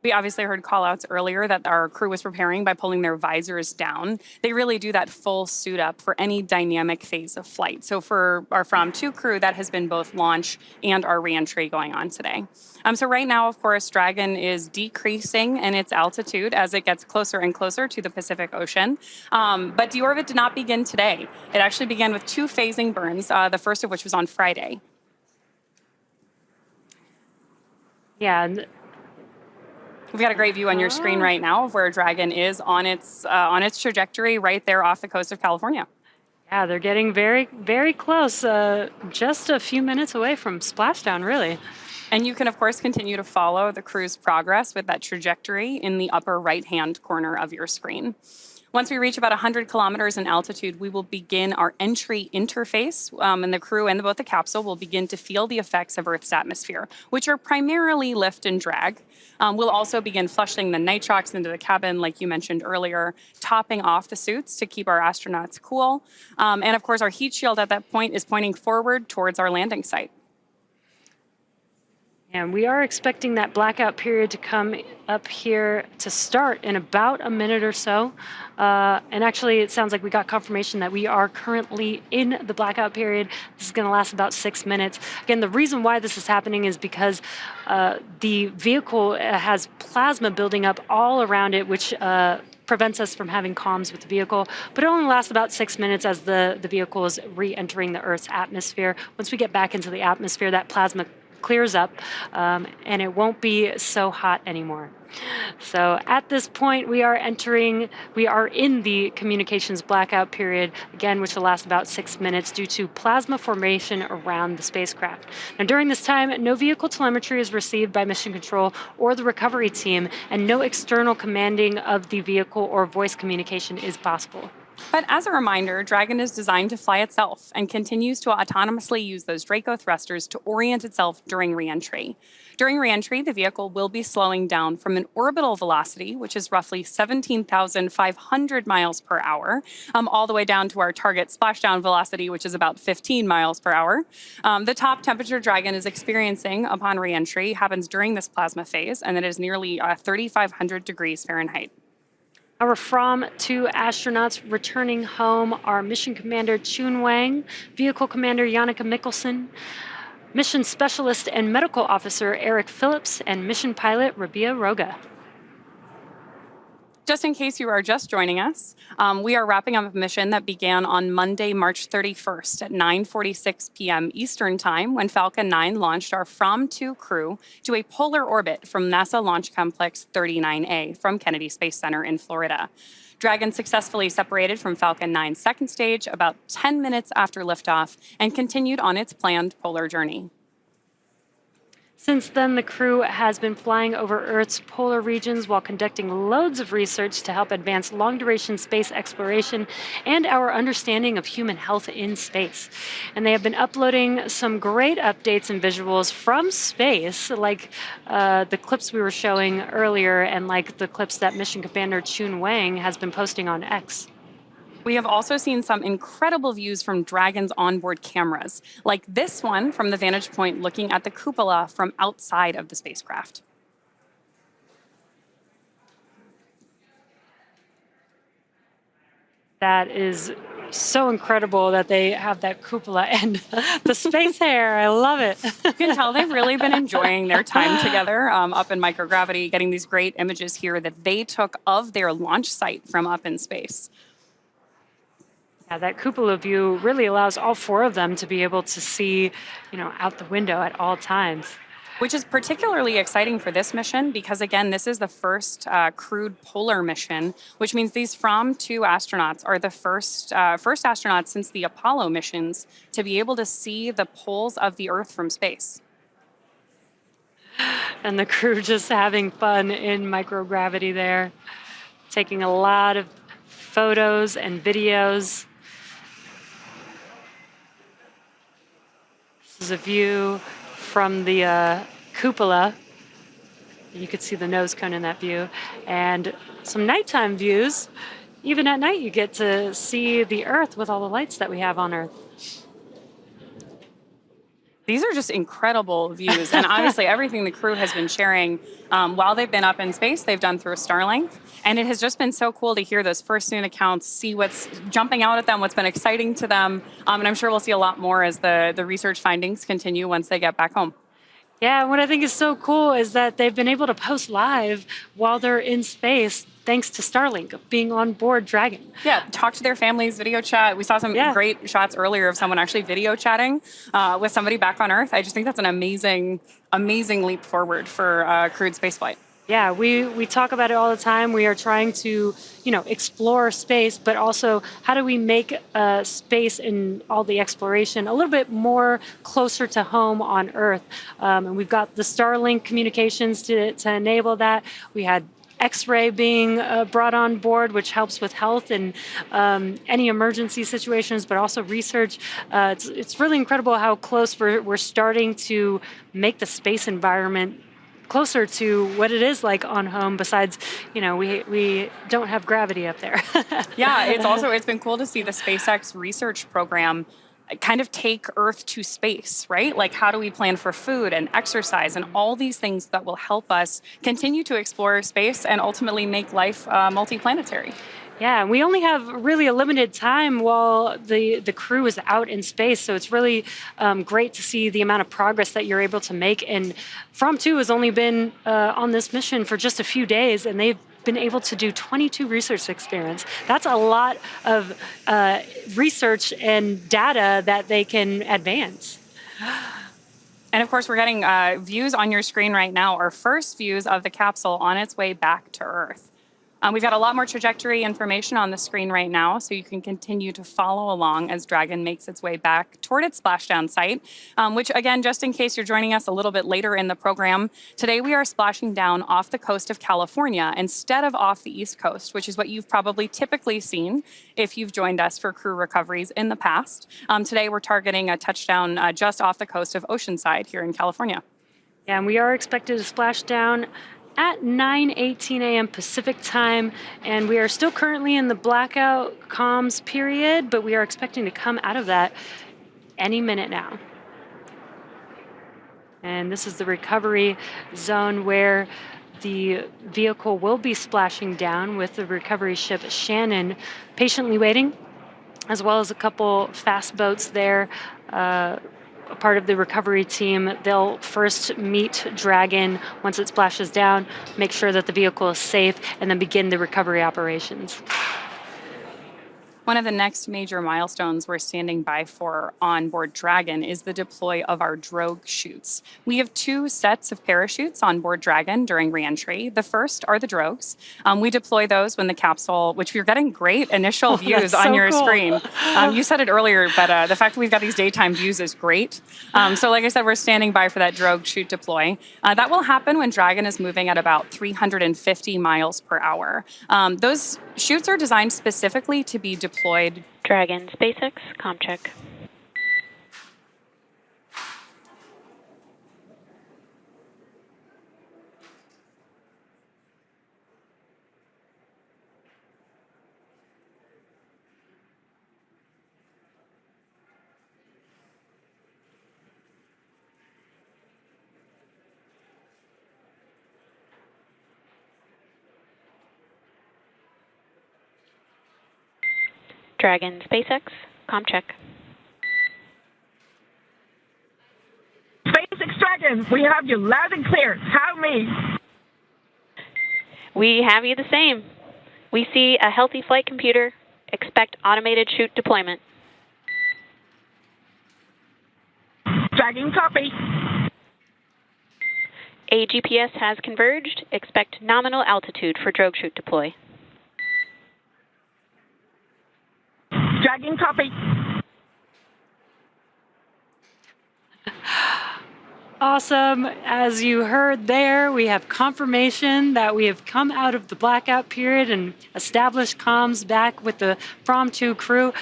We obviously heard call-outs earlier that our crew was preparing by pulling their visors down. They really do that full suit up for any dynamic phase of flight. So for our Fram2 crew, that has been both launch and our reentry going on today. So right now, of course, Dragon is decreasing in its altitude as it gets closer and closer to the Pacific Ocean. But deorbit did not begin today. It actually began with 2 phasing burns, the first of which was on Friday. Yeah. We've got a great view on your screen right now of where Dragon is on its trajectory right there off the coast of California. Yeah, they're getting very, very close, just a few minutes away from splashdown, really. And you can, of course, continue to follow the crew's progress with that trajectory in the upper right-hand corner of your screen. Once we reach about 100 kilometers in altitude, we will begin our entry interface, and the crew and both the capsule will begin to feel the effects of Earth's atmosphere, which are primarily lift and drag. We'll also begin flushing the nitrox into the cabin, like you mentioned earlier, topping off the suits to keep our astronauts cool. And of course, our heat shield at that point is pointing forward towards our landing site. And we are expecting that blackout period to come up here to start in about a minute or so. And actually, it sounds like we got confirmation that we are currently in the blackout period. This is going to last about 6 minutes. Again, the reason why this is happening is because the vehicle has plasma building up all around it, which prevents us from having comms with the vehicle, but it only lasts about 6 minutes as the vehicle is re-entering the Earth's atmosphere. Once we get back into the atmosphere, that plasma clears up, and it won't be so hot anymore. So at this point, we are in the communications blackout period, again, which will last about 6 minutes due to plasma formation around the spacecraft. Now, during this time, no vehicle telemetry is received by mission control or the recovery team, and no external commanding of the vehicle or voice communication is possible. But as a reminder, Dragon is designed to fly itself and continues to autonomously use those Draco thrusters to orient itself during reentry. During reentry, the vehicle will be slowing down from an orbital velocity, which is roughly 17,500 miles per hour, all the way down to our target splashdown velocity, which is about 15 miles per hour. The top temperature Dragon is experiencing upon reentry happens during this plasma phase, and it is nearly 3,500 degrees Fahrenheit. Our Fram2 astronauts returning home are Mission Commander Chun Wang, Vehicle Commander Jannica Mikkelsen, Mission Specialist and Medical Officer Eric Phillips, and Mission Pilot Rabia Roga. Just in case you are just joining us, we are wrapping up a mission that began on Monday, March 31st at 9:46 p.m. Eastern Time when Falcon 9 launched our Fram2 crew to a polar orbit from NASA Launch Complex 39A from Kennedy Space Center in Florida. Dragon successfully separated from Falcon 9's second stage about 10 minutes after liftoff and continued on its planned polar journey. Since then, the crew has been flying over Earth's polar regions while conducting loads of research to help advance long-duration space exploration and our understanding of human health in space. And they have been uploading some great updates and visuals from space, like the clips we were showing earlier and like the clips that Mission Commander Chun Wang has been posting on X. We have also seen some incredible views from Dragon's onboard cameras, like this one from the vantage point looking at the cupola from outside of the spacecraft. That is so incredible that they have that cupola and the space hair. I love it. You can tell they've really been enjoying their time together up in microgravity, getting these great images here that they took of their launch site from up in space. Yeah, that cupola view really allows all four of them to be able to see, out the window at all times. Which is particularly exciting for this mission because, again, this is the first crewed polar mission, which means these Fram2 astronauts are the first astronauts since the Apollo missions to be able to see the poles of the Earth from space. And the crew just having fun in microgravity there, taking a lot of photos and videos. This is a view from the cupola. You could see the nose cone in that view. And some nighttime views. Even at night, you get to see the Earth with all the lights that we have on Earth. These are just incredible views. And obviously, everything the crew has been sharing while they've been up in space, they've done through Starlink. And it has just been so cool to hear those first-hand accounts, see what's jumping out at them, what's been exciting to them. And I'm sure we'll see a lot more as the research findings continue once they get back home. Yeah, and what I think is so cool is that they've been able to post live while they're in space, thanks to Starlink being on board Dragon. Yeah, talk to their families, video chat. We saw some great shots earlier of someone actually video chatting with somebody back on Earth. I just think that's an amazing, amazing leap forward for crewed spaceflight. Yeah, we talk about it all the time. We are trying to, explore space, but also how do we make space and all the exploration a little bit more closer to home on Earth? And we've got the Starlink communications to enable that. We had X-ray being brought on board, which helps with health and any emergency situations, but also research. It's really incredible how close we're starting to make the space environment closer to what it is like on home. Besides, we don't have gravity up there. Yeah, it's been cool to see the SpaceX research program kind of take Earth to space, right? Like, how do we plan for food and exercise and all these things that will help us continue to explore space and ultimately make life multiplanetary? Yeah, we only have really a limited time while the crew is out in space, so it's really great to see the amount of progress that you're able to make. And Fram2 has only been on this mission for just a few days, and they've been able to do 22 research experiments. That's a lot of research and data that they can advance. And of course, we're getting views on your screen right now, our first views of the capsule on its way back to Earth. We've got a lot more trajectory information on the screen right now, so you can continue to follow along as Dragon makes its way back toward its splashdown site, which, again, just in case you're joining us a little bit later in the program, today we are splashing down off the coast of California instead of off the East Coast, which is what you've probably typically seen if you've joined us for crew recoveries in the past. Today we're targeting a touchdown just off the coast of Oceanside here in California. Yeah, and we are expected to splash down at 9:18 a.m. Pacific time, and we are still currently in the blackout comms period, but we are expecting to come out of that any minute now. And this is the recovery zone where the vehicle will be splashing down with the recovery ship Shannon patiently waiting, as well as a couple fast boats there. A part of the recovery team, they'll first meet Dragon once it splashes down, make sure that the vehicle is safe, and then begin the recovery operations. One of the next major milestones we're standing by for on board Dragon is the deploy of our drogue chutes. We have 2 sets of parachutes on board Dragon during reentry. The first are the drogues. We deploy those when the capsule, which we're getting great initial views on your screen. You said it earlier, but the fact that we've got these daytime views is great. So like I said, we're standing by for that drogue chute deploy. That will happen when Dragon is moving at about 350 miles per hour. Those chutes are designed specifically to be deployed. Dragon, SpaceX, comm check. Dragon, SpaceX, comm check. SpaceX Dragon, we have you loud and clear. How me? We have you the same. We see a healthy flight computer. Expect automated chute deployment. Dragon, copy. A GPS has converged. Expect nominal altitude for drogue chute deploy. Dragon, copy. Awesome. As you heard there, we have confirmation that we have come out of the blackout period and established comms back with the Fram2 crew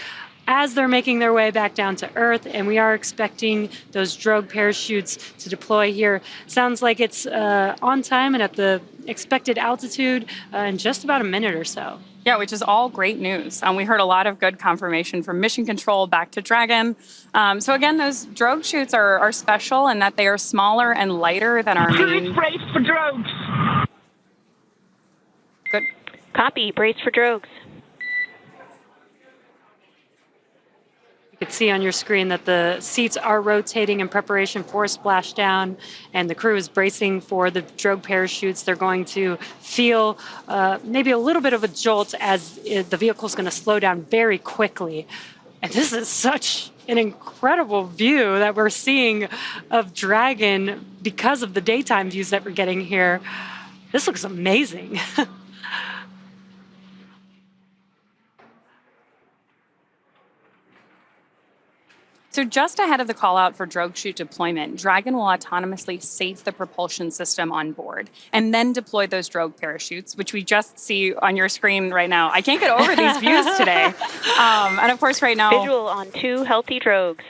as they're making their way back down to Earth, and we are expecting those drogue parachutes to deploy here. Sounds like it's on time and at the expected altitude in just about a minute or so. Yeah, which is all great news. We heard a lot of good confirmation from Mission Control back to Dragon. So again, those drogue chutes are special in that they are smaller and lighter than our main. Brace for drogues. Good. Copy. Brace for drogues. You can see on your screen that the seats are rotating in preparation for splashdown, and the crew is bracing for the drogue parachutes. They're going to feel maybe a little bit of a jolt as the vehicle is going to slow down very quickly. And this is such an incredible view that we're seeing of Dragon because of the daytime views that we're getting here. This looks amazing. So just ahead of the call out for drogue chute deployment, Dragon will autonomously safe the propulsion system on board and then deploy those drogue parachutes, which we just see on your screen right now. I can't get over these views today. And of course right now... Visual on 2 healthy drogues.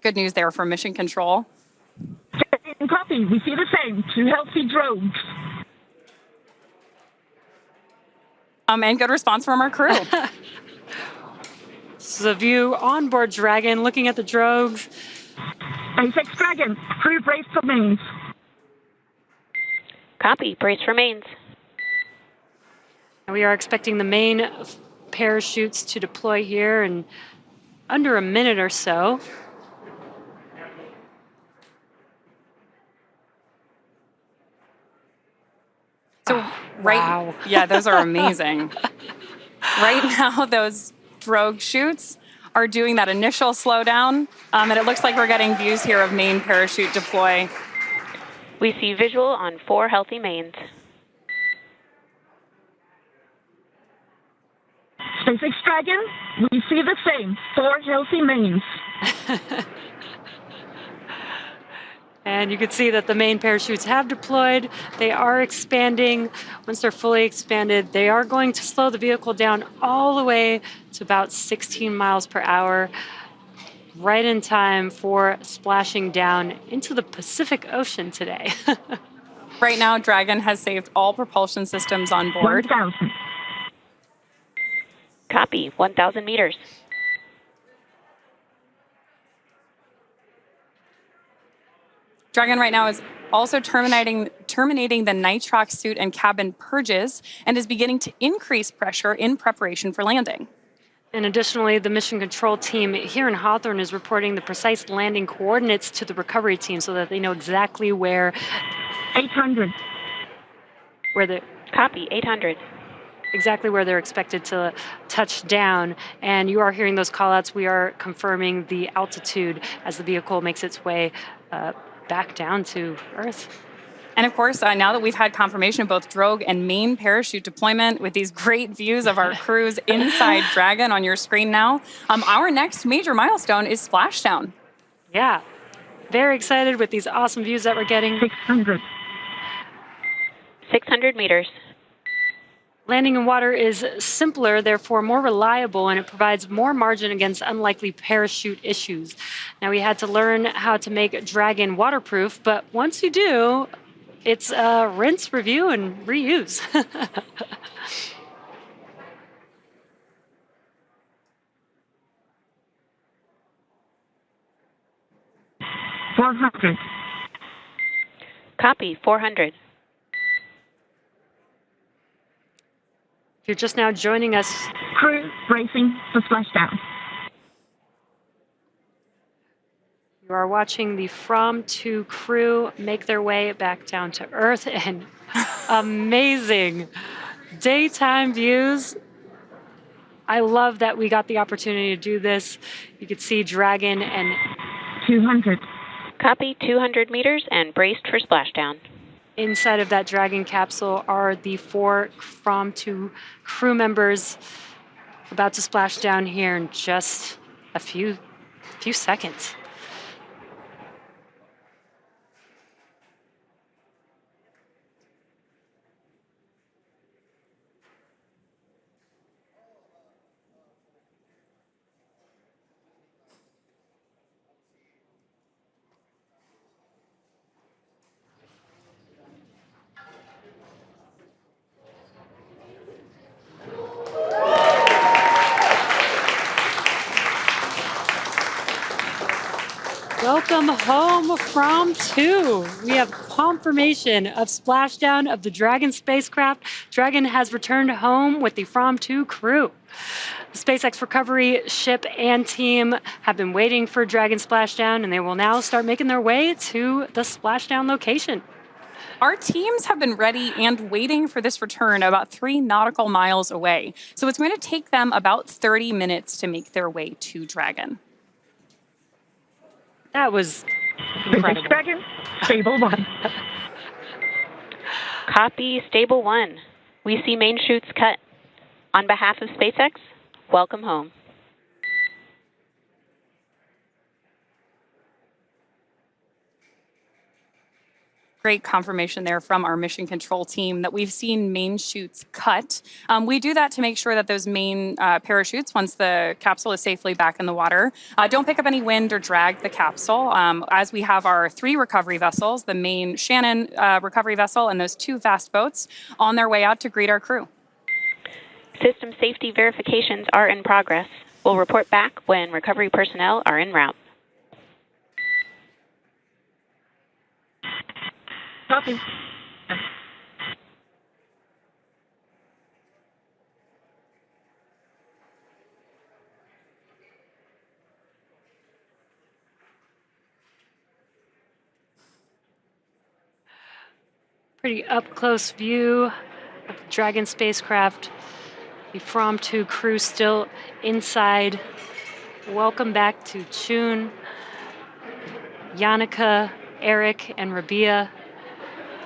Good news there from Mission Control. Copy. We see the same. 2 healthy drogues. And good response from our crew. This is a view on board Dragon, looking at the drogues. SpaceX Dragon, crew brace for mains. Copy. Brace for mains. We are expecting the main parachutes to deploy here in under a minute or so. So wow. Yeah, those are amazing. Right now, those drogue chutes are doing that initial slowdown, and it looks like we're getting views here of main parachute deploy. We see visual on 4 healthy mains. SpaceX Dragon, we see the same. 4 healthy mains. And you can see that the main parachutes have deployed. They are expanding. Once they're fully expanded, they are going to slow the vehicle down all the way to about 16 miles per hour, right in time for splashing down into the Pacific Ocean today. Right now, Dragon has saved all propulsion systems on board. 1,000. Copy. 1,000 meters. Dragon right now is also terminating the nitrox suit and cabin purges and is beginning to increase pressure in preparation for landing. And additionally, the mission control team here in Hawthorne is reporting the precise landing coordinates to the recovery team so that they know exactly where... 800. Copy, 800. exactly where they're expected to touch down. And you are hearing those callouts. We are confirming the altitude as the vehicle makes its way back down to Earth. And of course, now that we've had confirmation of both drogue and main parachute deployment with these great views of our crews inside Dragon on your screen now, our next major milestone is splashdown. Yeah, very excited with these awesome views that we're getting. 600. 600 meters. Landing in water is simpler, therefore more reliable, and it provides more margin against unlikely parachute issues. Now, we had to learn how to make Dragon waterproof, but once you do, it's rinse, review, and reuse. 400. Copy, 400. If you're just now joining us, Crew racing for splashdown. you are watching the Fram2 crew make their way back down to Earth, and amazing daytime views. I love that we got the opportunity to do this. You could see Dragon and 200. Copy, 200 meters and braced for splashdown. inside of that Dragon capsule are the 4 Fram2 crew members about to splash down here in just a few seconds. Welcome home Fram2. We have confirmation of splashdown of the Dragon spacecraft. Dragon has returned home with the Fram2 crew. The SpaceX recovery ship and team have been waiting for Dragon splashdown, and they will now start making their way to the splashdown location. Our teams have been ready and waiting for this return about 3 nautical miles away. So it's going to take them about 30 minutes to make their way to Dragon. That was incredible. Dragon, stable 1. Copy, stable 1. We see main chutes cut. On behalf of SpaceX, welcome home. Great confirmation there from our mission control team that we've seen main chutes cut. We do that to make sure that those main parachutes, once the capsule is safely back in the water, don't pick up any wind or drag the capsule. As we have our 3 recovery vessels, the main Shannon recovery vessel and those 2 fast boats on their way out to greet our crew. System safety verifications are in progress. We'll report back when recovery personnel are en route. Copy. Pretty up-close view of the Dragon spacecraft. The Fram2 crew still inside. Welcome back to Chun, Yannicka, Eric, and Rabia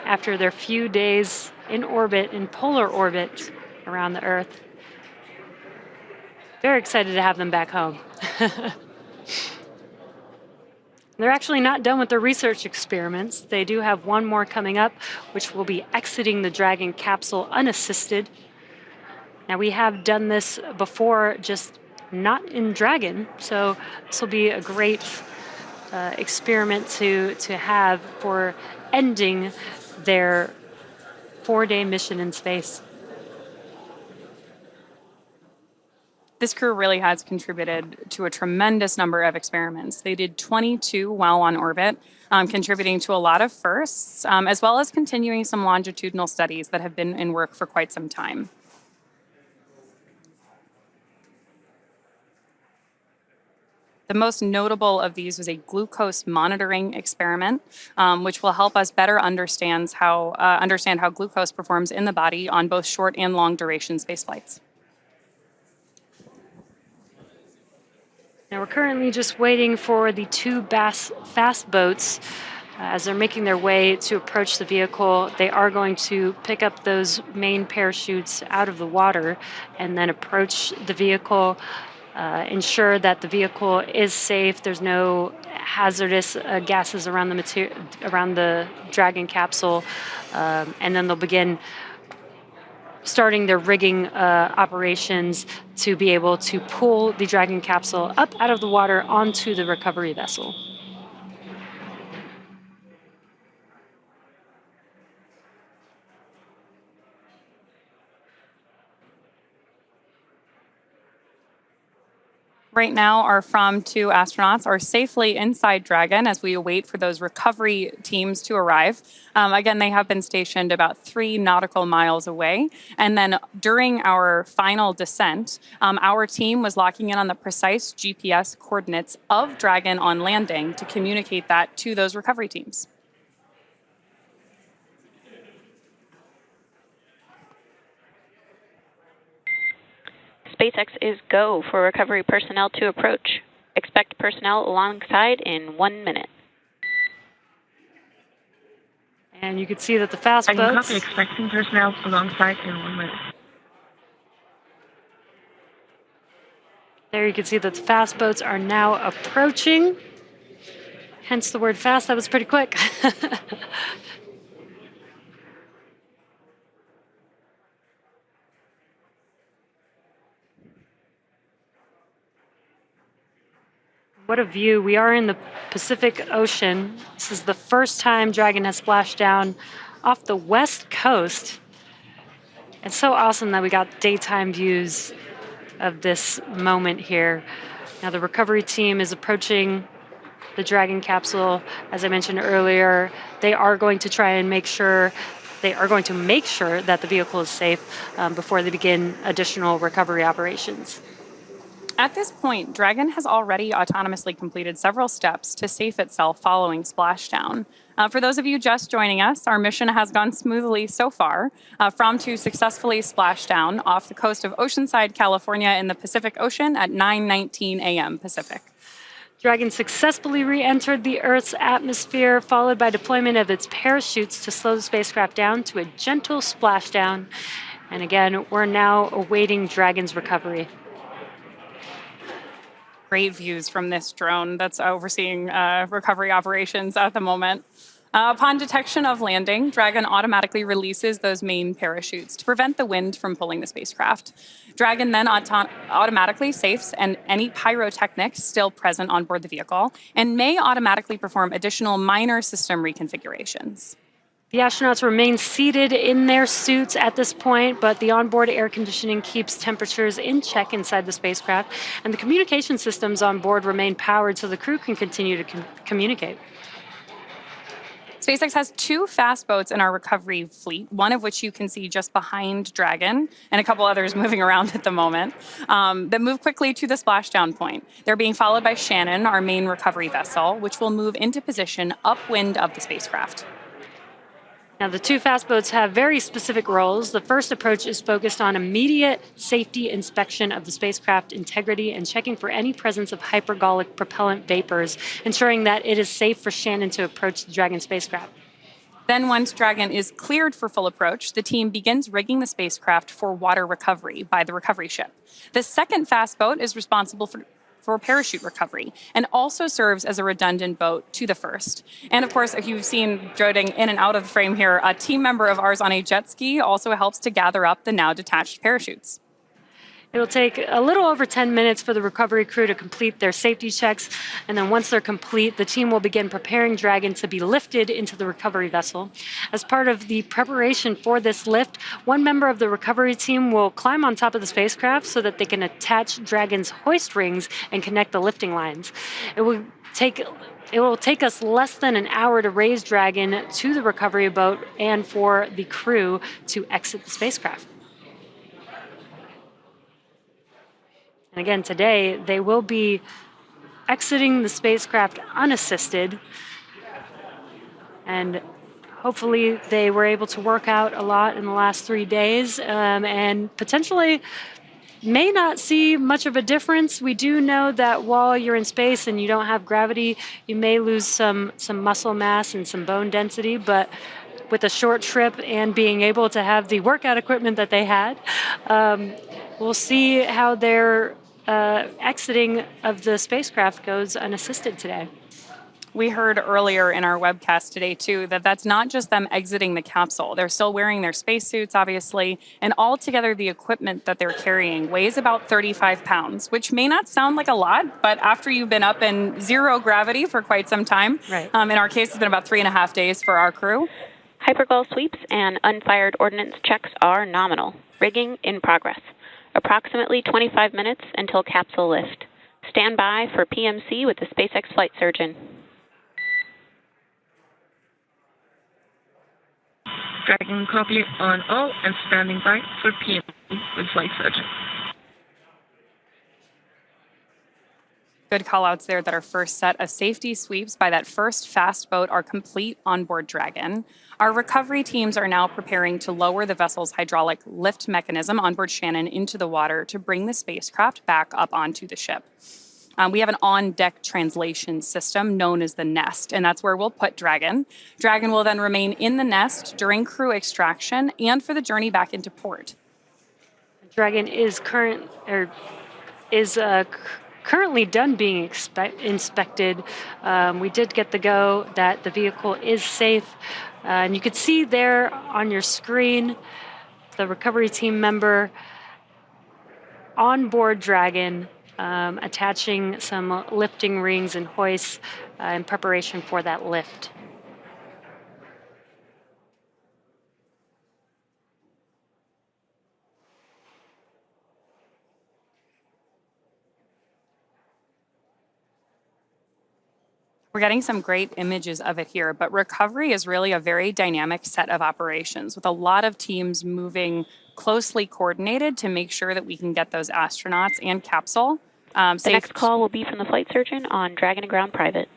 after their few days in orbit, in polar orbit around the Earth. Very excited to have them back home. They're actually not done with their research experiments. They do have one more coming up, which will be exiting the Dragon capsule unassisted. Now, we have done this before, just not in Dragon, so this will be a great experiment to have for ending their 4-day mission in space. This crew really has contributed to a tremendous number of experiments. They did 22 while on orbit, contributing to a lot of firsts, as well as continuing some longitudinal studies that have been in work for quite some time. The most notable of these was a glucose monitoring experiment, which will help us better understand how glucose performs in the body on both short and long duration space flights. Now we're currently just waiting for the two fast boats. As they're making their way to approach the vehicle, they are going to pick up those main parachutes out of the water and then approach the vehicle, ensure that the vehicle is safe. There's no hazardous gases around the Dragon capsule, and then they'll begin starting their rigging operations to be able to pull the Dragon capsule up out of the water onto the recovery vessel. Right now, our Fram2 astronauts are safely inside Dragon as we await for those recovery teams to arrive. Again, they have been stationed about 3 nautical miles away. And then during our final descent, our team was locking in on the precise GPS coordinates of Dragon on landing to communicate that to those recovery teams. SpaceX is go for recovery personnel to approach. Expect personnel alongside in 1 minute. And you can see that the fast boats... I can copy expecting personnel alongside in 1 minute. There you can see that the fast boats are now approaching. Hence the word fast. That was pretty quick. What a view. We are in the Pacific Ocean. This is the first time Dragon has splashed down off the west coast. It's so awesome that we got daytime views of this moment here. Now the recovery team is approaching the Dragon capsule. As I mentioned earlier, they are going to try and make sure that the vehicle is safe before they begin additional recovery operations. At this point, Dragon has already autonomously completed several steps to safe itself following splashdown. For those of you just joining us, our mission has gone smoothly so far. Fram2 successfully splashed down off the coast of Oceanside, California in the Pacific Ocean at 9:19 a.m. Pacific. Dragon successfully re-entered the Earth's atmosphere, followed by deployment of its parachutes to slow the spacecraft down to a gentle splashdown. And again, we're now awaiting Dragon's recovery. Great views from this drone that's overseeing recovery operations at the moment. Upon detection of landing, Dragon automatically releases those main parachutes to prevent the wind from pulling the spacecraft. Dragon then automatically safes any pyrotechnics still present on board the vehicle and may automatically perform additional minor system reconfigurations. The astronauts remain seated in their suits at this point, but the onboard air conditioning keeps temperatures in check inside the spacecraft, and the communication systems on board remain powered so the crew can continue to communicate. SpaceX has 2 fast boats in our recovery fleet, one of which you can see just behind Dragon, and a couple others moving around at the moment, that move quickly to the splashdown point. They're being followed by Shannon, our main recovery vessel, which will move into position upwind of the spacecraft. Now, the 2 fast boats have very specific roles. The first approach is focused on immediate safety inspection of the spacecraft integrity and checking for any presence of hypergolic propellant vapors, ensuring that it is safe for Shannon to approach the Dragon spacecraft. Then once Dragon is cleared for full approach, the team begins rigging the spacecraft for water recovery by the recovery ship. The second fast boat is responsible for parachute recovery and also serves as a redundant boat to the first. And of course, if you've seen droning in and out of the frame here, a team member of ours on a jet ski also helps to gather up the now detached parachutes. It'll take a little over 10 minutes for the recovery crew to complete their safety checks, and then once they're complete, the team will begin preparing Dragon to be lifted into the recovery vessel. As part of the preparation for this lift, one member of the recovery team will climb on top of the spacecraft so that they can attach Dragon's hoist rings and connect the lifting lines. It will take us less than an hour to raise Dragon to the recovery boat and for the crew to exit the spacecraft. And again, today, they will be exiting the spacecraft unassisted, and hopefully they were able to work out a lot in the last 3 days, and potentially may not see much of a difference. We do know that while you're in space and you don't have gravity, you may lose some muscle mass and some bone density, but with a short trip and being able to have the workout equipment that they had, we'll see how their exiting of the spacecraft goes unassisted today. We heard earlier in our webcast today, too, that that's not just them exiting the capsule. They're still wearing their spacesuits, obviously, and altogether the equipment that they're carrying weighs about 35 pounds, which may not sound like a lot, but after you've been up in zero gravity for quite some time, right. In our case, it's been about 3.5 days for our crew. Hypergol sweeps and unfired ordnance checks are nominal. Rigging in progress. Approximately 25 minutes until capsule lift. Stand by for PMC with the SpaceX flight surgeon. Dragon copy on all and standing by for PMC with flight surgeon. Good call-outs there that our first set of safety sweeps by that first fast boat are complete on board Dragon. Our recovery teams are now preparing to lower the vessel's hydraulic lift mechanism on board Shannon into the water to bring the spacecraft back up onto the ship. We have an on-deck translation system known as the nest, and that's where we'll put Dragon. Dragon will then remain in the nest during crew extraction and for the journey back into port. Dragon is currently done being inspected. We did get the go that the vehicle is safe. And you could see there on your screen the recovery team member on board Dragon, attaching some lifting rings and hoists in preparation for that lift. We're getting some great images of it here, but recovery is really a very dynamic set of operations with a lot of teams moving closely coordinated to make sure that we can get those astronauts and capsule safe. The next call will be from the flight surgeon on Dragon and Ground Private.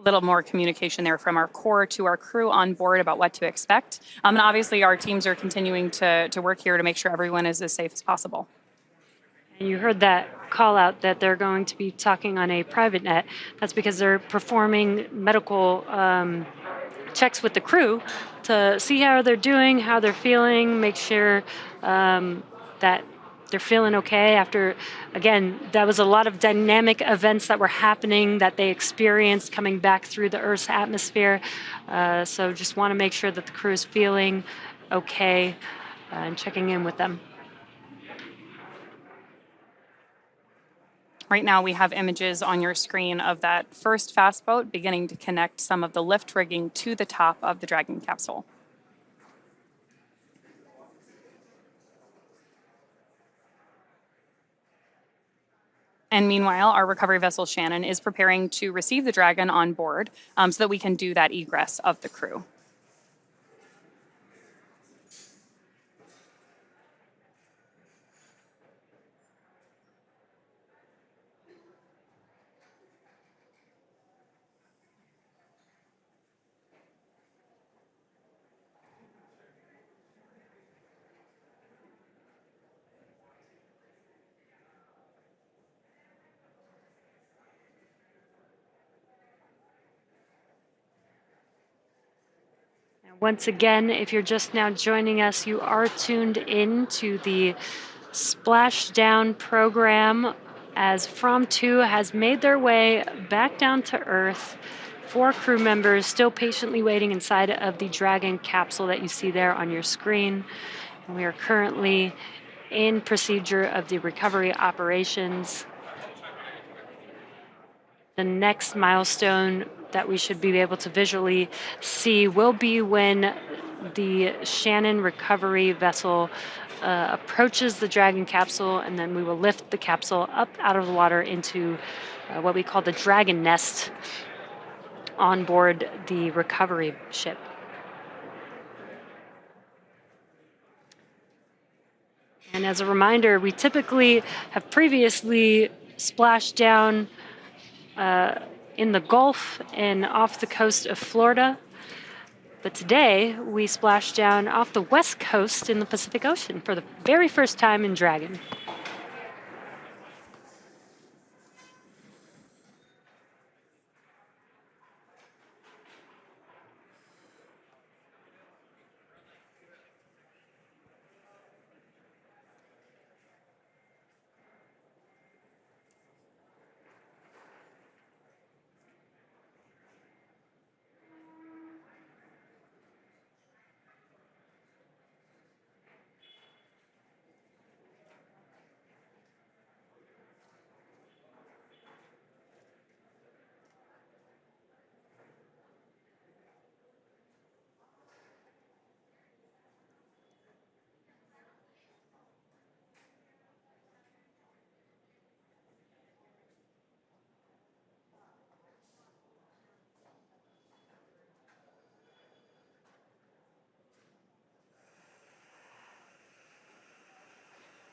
A little more communication there from our core to our crew on board about what to expect. And obviously our teams are continuing to work here to make sure everyone is as safe as possible. And you heard that call out that they're going to be talking on a private net. That's because they're performing medical checks with the crew to see how they're doing, how they're feeling, make sure that they're feeling okay after, again, that was a lot of dynamic events that were happening that they experienced coming back through the Earth's atmosphere. So just want to make sure that the crew is feeling okay and checking in with them. Right now we have images on your screen of that first fast boat beginning to connect some of the lift rigging to the top of the Dragon capsule. And meanwhile, our recovery vessel Shannon is preparing to receive the Dragon on board so that we can do that egress of the crew. Once again, if you're just now joining us, you are tuned in to the Splashdown program as Fram2 has made their way back down to Earth. 4 crew members still patiently waiting inside of the Dragon capsule that you see there on your screen. And we are currently in procedure of the recovery operations. The next milestone that we should be able to visually see will be when the Shannon recovery vessel approaches the Dragon capsule, and then we will lift the capsule up out of the water into what we call the Dragon nest on board the recovery ship. And as a reminder, we typically have previously splashed down in the Gulf and off the coast of Florida. But today, we splashed down off the west coast in the Pacific Ocean for the very first time in Dragon.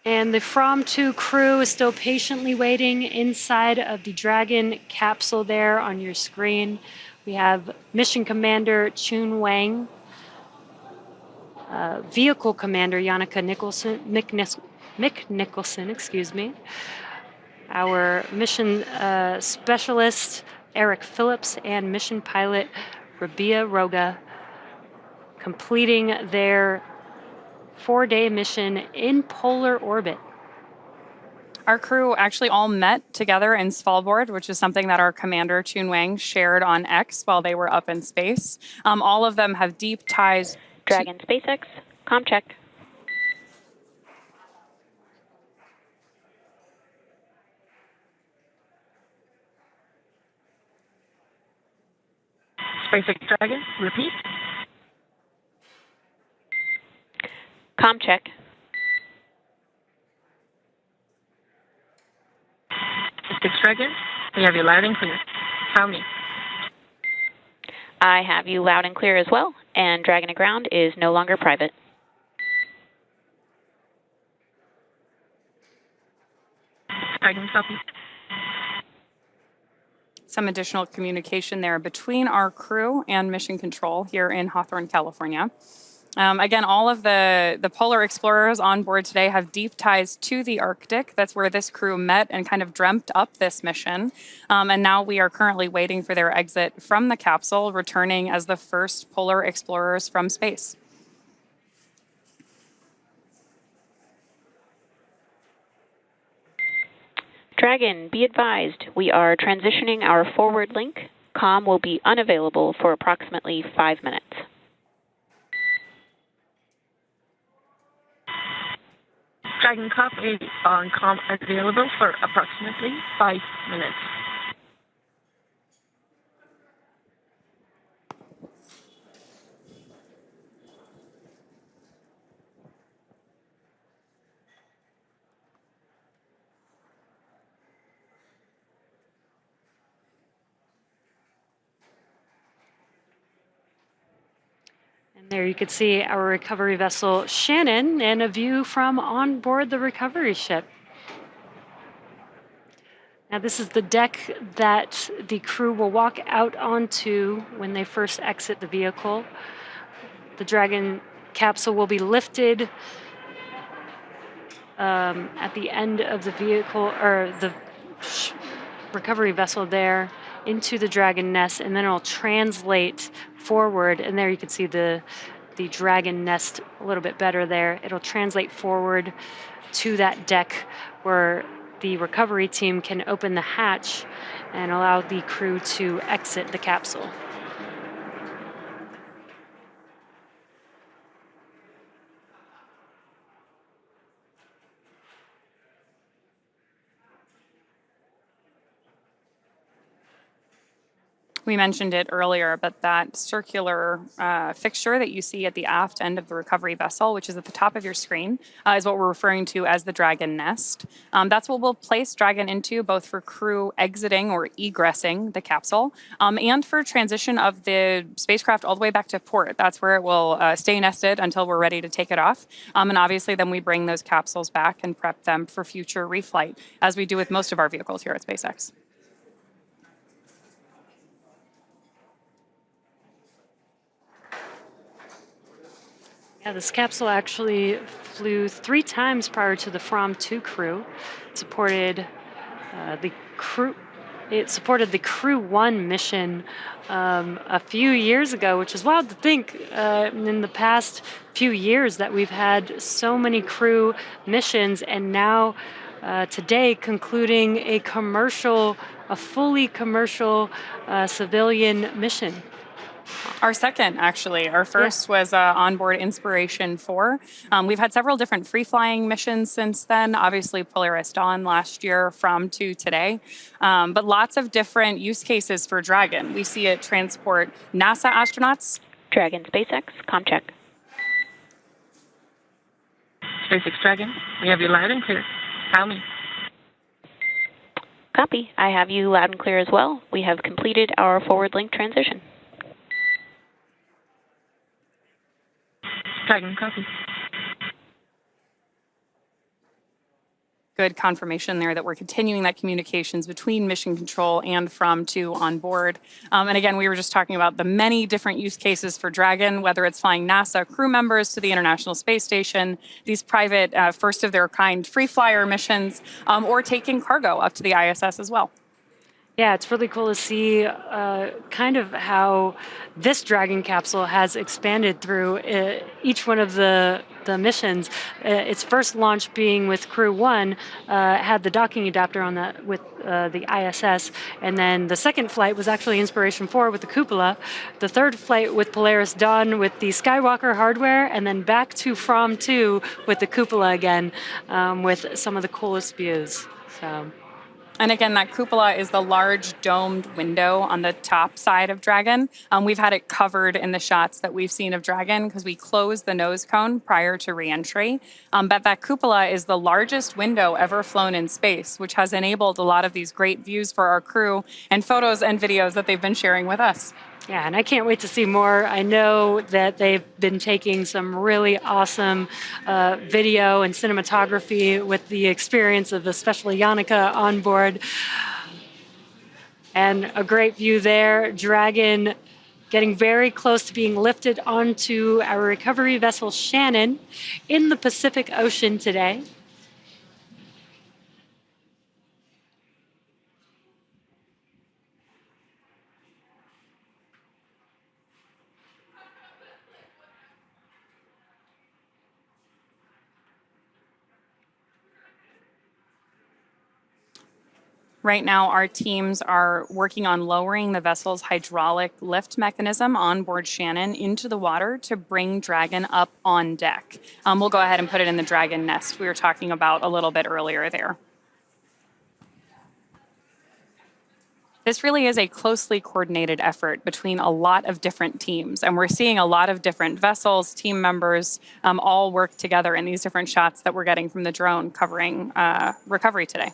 And the Fram2 crew is still patiently waiting inside of the Dragon capsule there on your screen. We have Mission Commander Chun Wang, Vehicle Commander Yannicka Mick Nicholson, excuse me, our Mission Specialist Eric Phillips, and Mission Pilot Rabia Roga, completing their 4-day mission in polar orbit. Our crew actually all met together in Svalbard, which is something that our commander, Chun Wang, shared on X while they were up in space. All of them have deep ties. Dragon SpaceX, comm check. SpaceX Dragon, repeat. Comm check. SpaceX Dragon, we have you loud and clear. Tell me. I have you loud and clear as well, and Dragon to ground is no longer private. Dragon copy. Some additional communication there between our crew and mission control here in Hawthorne, California. Again, all of the polar explorers on board today have deep ties to the Arctic. That's where this crew met and kind of dreamt up this mission. And now we are currently waiting for their exit from the capsule, returning as the first polar explorers from space. Dragon, be advised, we are transitioning our forward link. Comm will be unavailable for approximately 5 minutes. Dragon Cup is on comm available for approximately 5 minutes. And there you can see our recovery vessel Shannon and a view from on board the recovery ship. Now this is the deck that the crew will walk out onto when they first exit the vehicle. The Dragon capsule will be lifted at the end of the vehicle, or the recovery vessel there, into the Dragon nest, and then it'll translate forward. And there you can see the Dragon nest a little bit better there. It'll translate forward to that deck where the recovery team can open the hatch and allow the crew to exit the capsule. We mentioned it earlier, but that circular fixture that you see at the aft end of the recovery vessel, which is at the top of your screen, is what we're referring to as the Dragon nest. That's what we'll place Dragon into, both for crew exiting or egressing the capsule, and for transition of the spacecraft all the way back to port. That's where it will stay nested until we're ready to take it off. And obviously then we bring those capsules back and prep them for future reflight, as we do with most of our vehicles here at SpaceX. Yeah, this capsule actually flew 3 times prior to the Fram2 crew. It supported the crew. It supported the Crew 1 mission a few years ago, which is wild to think in the past few years that we've had so many crew missions, and now today concluding a fully commercial civilian mission. Our second, actually. Our first was onboard Inspiration 4. We've had several different free-flying missions since then. Obviously, Polaris Dawn last year, Fram2 today. But lots of different use cases for Dragon. We see it transport NASA astronauts. Dragon SpaceX, comm check. SpaceX Dragon, we have you loud and clear. Tell me. Copy. I have you loud and clear as well. We have completed our forward link transition. Dragon, copy. Good confirmation there that we're continuing that communications between Mission Control and Fram2 on board. And again, we were just talking about the many different use cases for Dragon, whether it's flying NASA crew members to the International Space Station, these private first-of-their-kind free flyer missions, or taking cargo up to the ISS as well. Yeah, it's really cool to see kind of how this Dragon capsule has expanded through each one of the missions. Its first launch being with Crew 1 had the docking adapter on that with the ISS, and then the second flight was actually Inspiration 4 with the cupola. The third flight with Polaris Dawn with the Skywalker hardware, and then back to Fram2 with the cupola again, with some of the coolest views. So. And again, that cupola is the large domed window on the top side of Dragon. We've had it covered in the shots that we've seen of Dragon because we closed the nose cone prior to reentry. But that cupola is the largest window ever flown in space, which has enabled a lot of these great views for our crew and photos and videos that they've been sharing with us. Yeah, and I can't wait to see more. I know that they've been taking some really awesome video and cinematography with the experience of especially Yannicka on board. And a great view there. Dragon getting very close to being lifted onto our recovery vessel Shannon in the Pacific Ocean today. Right now, our teams are working on lowering the vessel's hydraulic lift mechanism on board Shannon into the water to bring Dragon up on deck. We'll go ahead and put it in the Dragon nest we were talking about a little bit earlier there. This really is a closely coordinated effort between a lot of different teams, and we're seeing a lot of different vessels, team members, all work together in these different shots that we're getting from the drone covering recovery today.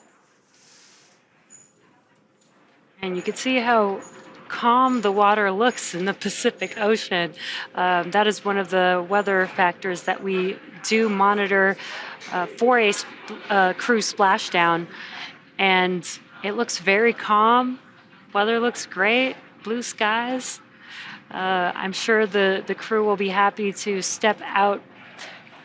And you can see how calm the water looks in the Pacific Ocean. That is one of the weather factors that we do monitor for a crew splashdown. And it looks very calm. Weather looks great, blue skies. I'm sure the crew will be happy to step out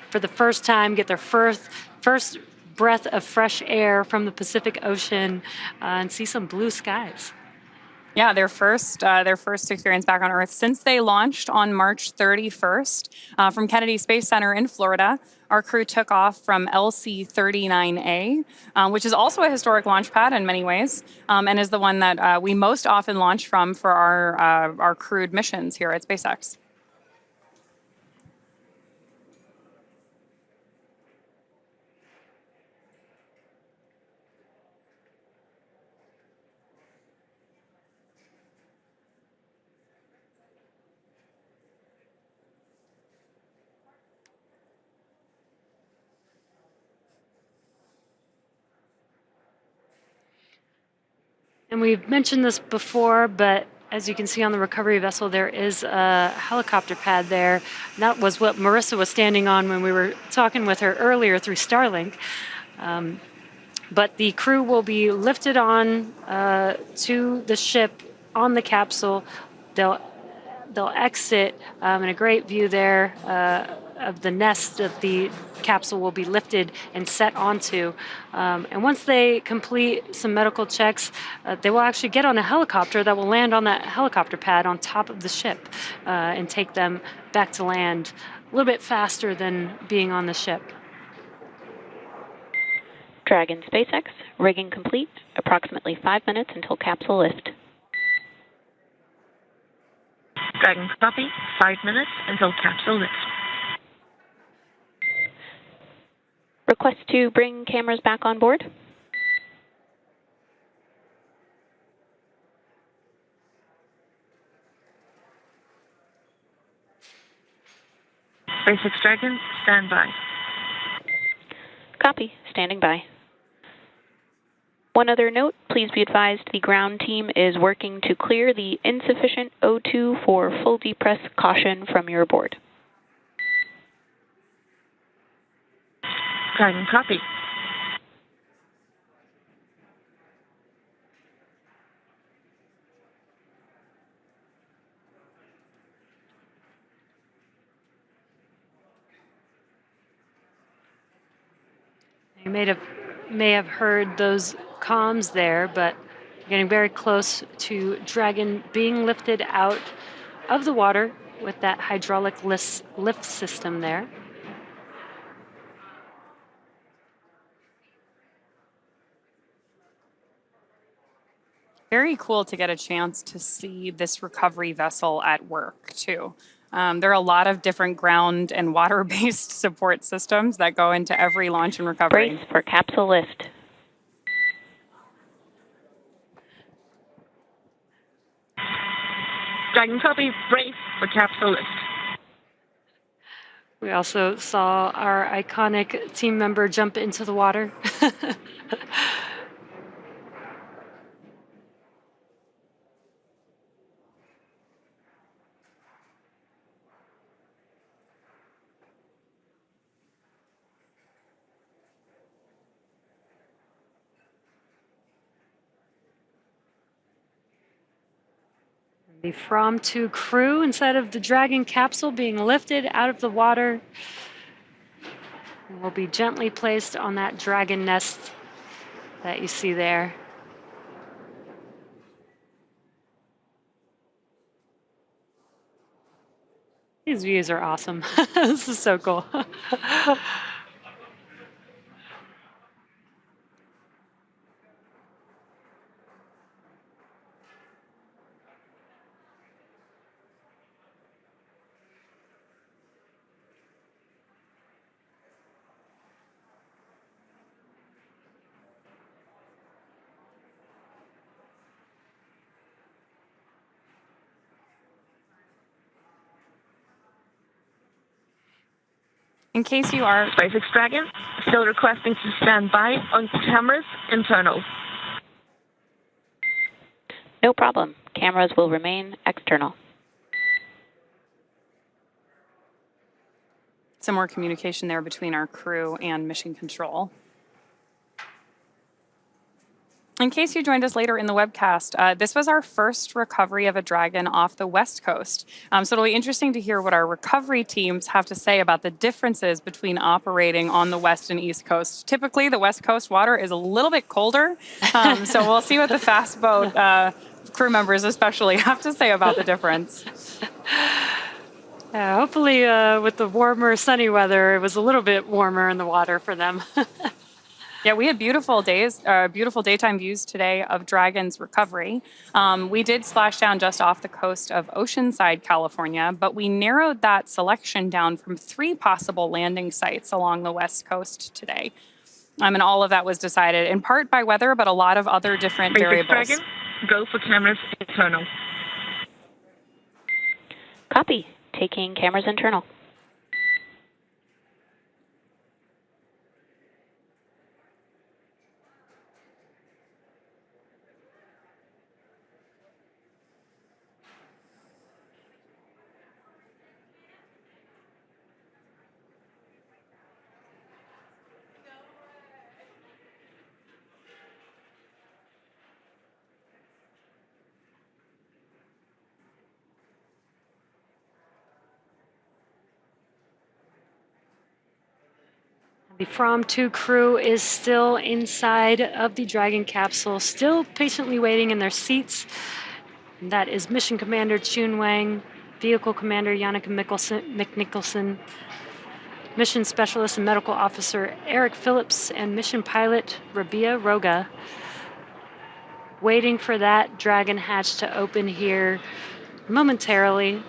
for the first time, get their first breath of fresh air from the Pacific Ocean and see some blue skies. Yeah, their first experience back on Earth since they launched on March 31st from Kennedy Space Center in Florida. Our crew took off from LC-39A, which is also a historic launch pad in many ways, and is the one that we most often launch from for our crewed missions here at SpaceX. And we've mentioned this before, but as you can see on the recovery vessel, there is a helicopter pad there. And that was what Marissa was standing on when we were talking with her earlier through Starlink. But the crew will be lifted on to the ship on the capsule. They'll exit in a great view there of the nest that the capsule will be lifted and set onto. And once they complete some medical checks, they will actually get on a helicopter that will land on that helicopter pad on top of the ship and take them back to land a little bit faster than being on the ship. Dragon SpaceX, rigging complete, approximately 5 minutes until capsule lift. Dragon copy, 5 minutes until capsule lift. Request to bring cameras back on board. SpaceX Dragon, stand by. Copy, standing by. One other note, please be advised the ground team is working to clear the insufficient O2 for full depress caution from your board. Dragon copy. You may have heard those comms there, but getting very close to Dragon being lifted out of the water with that hydraulic lift system there. Very cool to get a chance to see this recovery vessel at work, too. There are a lot of different ground and water-based support systems that go into every launch and recovery. Brace for capsule lift. Dragon copy, brace for capsule lift. We also saw our iconic team member jump into the water. The Fram2 crew inside of the Dragon capsule being lifted out of the water and will be gently placed on that Dragon nest that you see there. These views are awesome. This is so cool. In case you are... SpaceX Dragon, still requesting to stand by on cameras internal. No problem. Cameras will remain external. Some more communication there between our crew and mission control. In case you joined us later in the webcast, this was our first recovery of a Dragon off the West Coast. So it'll be interesting to hear what our recovery teams have to say about the differences between operating on the West and East Coast. Typically, the West Coast water is a little bit colder, so we'll see what the fast boat crew members especially have to say about the difference. Yeah, hopefully with the warmer, sunny weather, it was a little bit warmer in the water for them. Yeah, we had beautiful days, beautiful daytime views today of Dragon's recovery. We did splash down just off the coast of Oceanside, California, but we narrowed that selection down from 3 possible landing sites along the West Coast today. And all of that was decided in part by weather, but a lot of other different variables. Dragon, go for cameras internal. Copy. Taking cameras internal. The Fram2 crew is still inside of the Dragon capsule, still patiently waiting in their seats. And that is Mission Commander Chun Wang, Vehicle Commander Janneke McNicholson, Mission Specialist and Medical Officer Eric Phillips, and Mission Pilot Rabia Roga, waiting for that Dragon hatch to open here momentarily.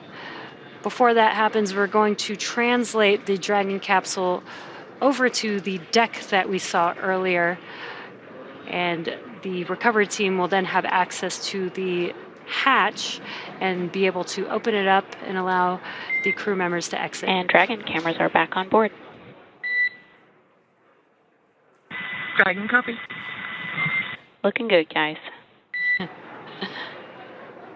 Before that happens, we're going to translate the Dragon capsule over to the deck that we saw earlier, and the recovery team will then have access to the hatch and be able to open it up and allow the crew members to exit. And Dragon cameras are back on board. Dragon copy. Looking good, guys.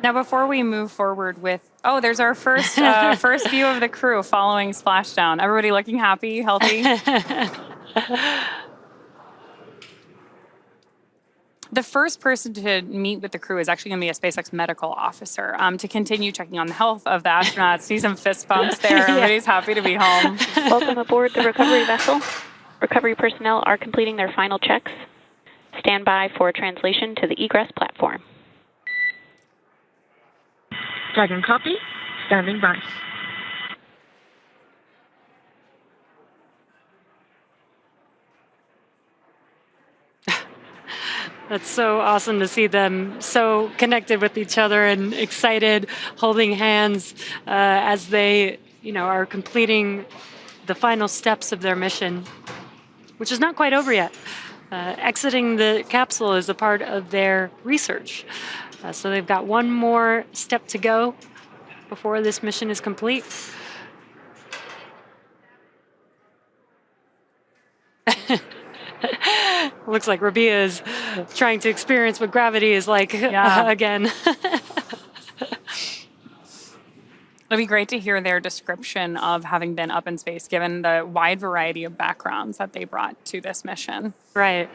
Now, before we move forward with, there's our first first view of the crew following splashdown. Everybody looking happy, healthy? The first person to meet with the crew is actually going to be a SpaceX medical officer to continue checking on the health of the astronauts. See some fist bumps there. Everybody's happy to be home. Welcome aboard the recovery vessel. Recovery personnel are completing their final checks. Stand by for translation to the egress platform. Dragon copy. Standing by. That's so awesome to see them so connected with each other and excited, holding hands as they, are completing the final steps of their mission, which is not quite over yet. Exiting the capsule is a part of their research. So they've got one more step to go before this mission is complete. Looks like Rabia is trying to experience what gravity is like again. It'll be great to hear their description of having been up in space, given the wide variety of backgrounds that they brought to this mission. Right.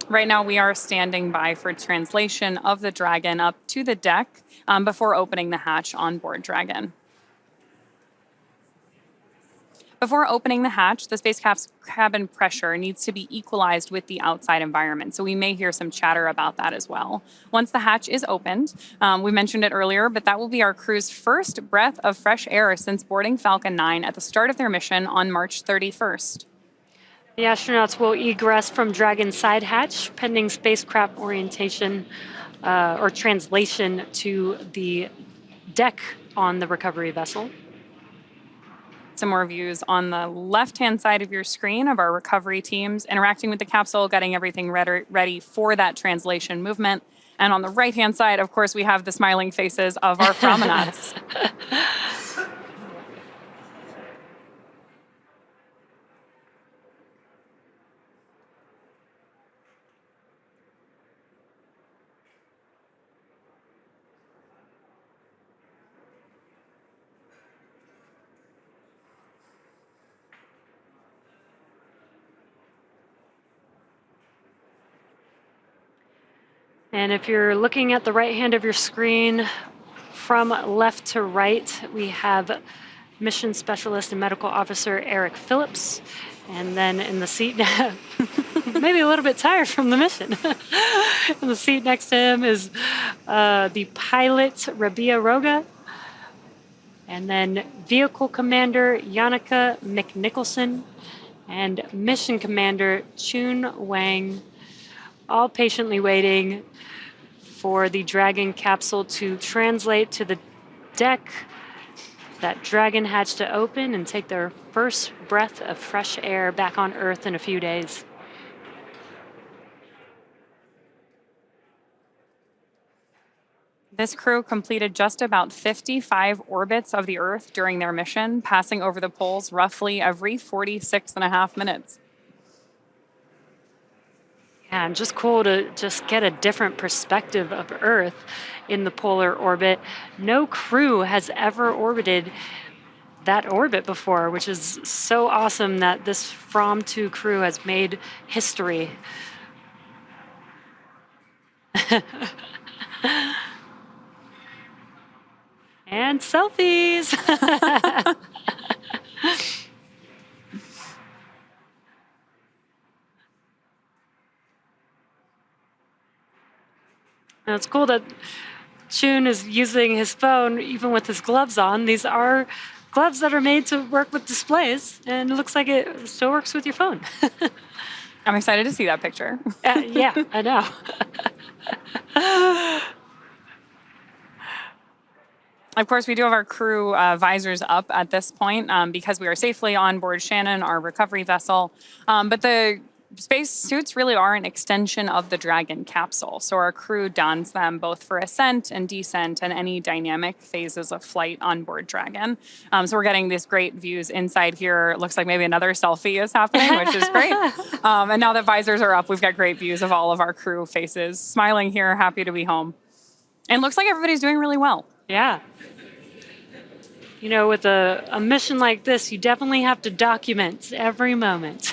Right now, we are standing by for translation of the Dragon up to the deck before opening the hatch on board Dragon. Before opening the hatch, the spacecraft's cabin pressure needs to be equalized with the outside environment, so we may hear some chatter about that as well. Once the hatch is opened, we mentioned it earlier, but that will be our crew's first breath of fresh air since boarding Falcon 9 at the start of their mission on March 31st. The astronauts will egress from Dragon's side hatch, pending spacecraft orientation or translation to the deck on the recovery vessel. Some more views on the left-hand side of your screen of our recovery teams interacting with the capsule, getting everything ready for that translation movement. And on the right-hand side, of course, we have the smiling faces of our Framnauts. And if you're looking at the right hand of your screen, from left to right, we have Mission Specialist and Medical Officer Eric Phillips. And then in the seat, maybe a little bit tired from the mission. In the seat next to him is the pilot, Rabia Roga. And then Vehicle Commander Janneke McNicholson and Mission Commander Chun Wang, all patiently waiting for the Dragon capsule to translate to the deck, that Dragon hatch to open and take their first breath of fresh air back on Earth in a few days. This crew completed just about 55 orbits of the Earth during their mission, passing over the poles roughly every 46.5 minutes. Yeah, and just cool to just get a different perspective of Earth in the polar orbit. No crew has ever orbited that orbit before, which is so awesome that this Fram2 crew has made history. And selfies. And it's cool that Chun is using his phone even with his gloves on. These are gloves that are made to work with displays, and it looks like it still works with your phone. I'm excited to see that picture. Yeah, I know. Of course, we do have our crew visors up at this point because we are safely on board Shannon, our recovery vessel. But the space suits really are an extension of the Dragon capsule. So our crew dons them both for ascent and descent and any dynamic phases of flight on board Dragon. So we're getting these great views inside here. It looks like maybe another selfie is happening, which is great. And now that visors are up, we've got great views of all of our crew faces, smiling here, happy to be home. And looks like everybody's doing really well. Yeah. You know, with a mission like this, you definitely have to document every moment.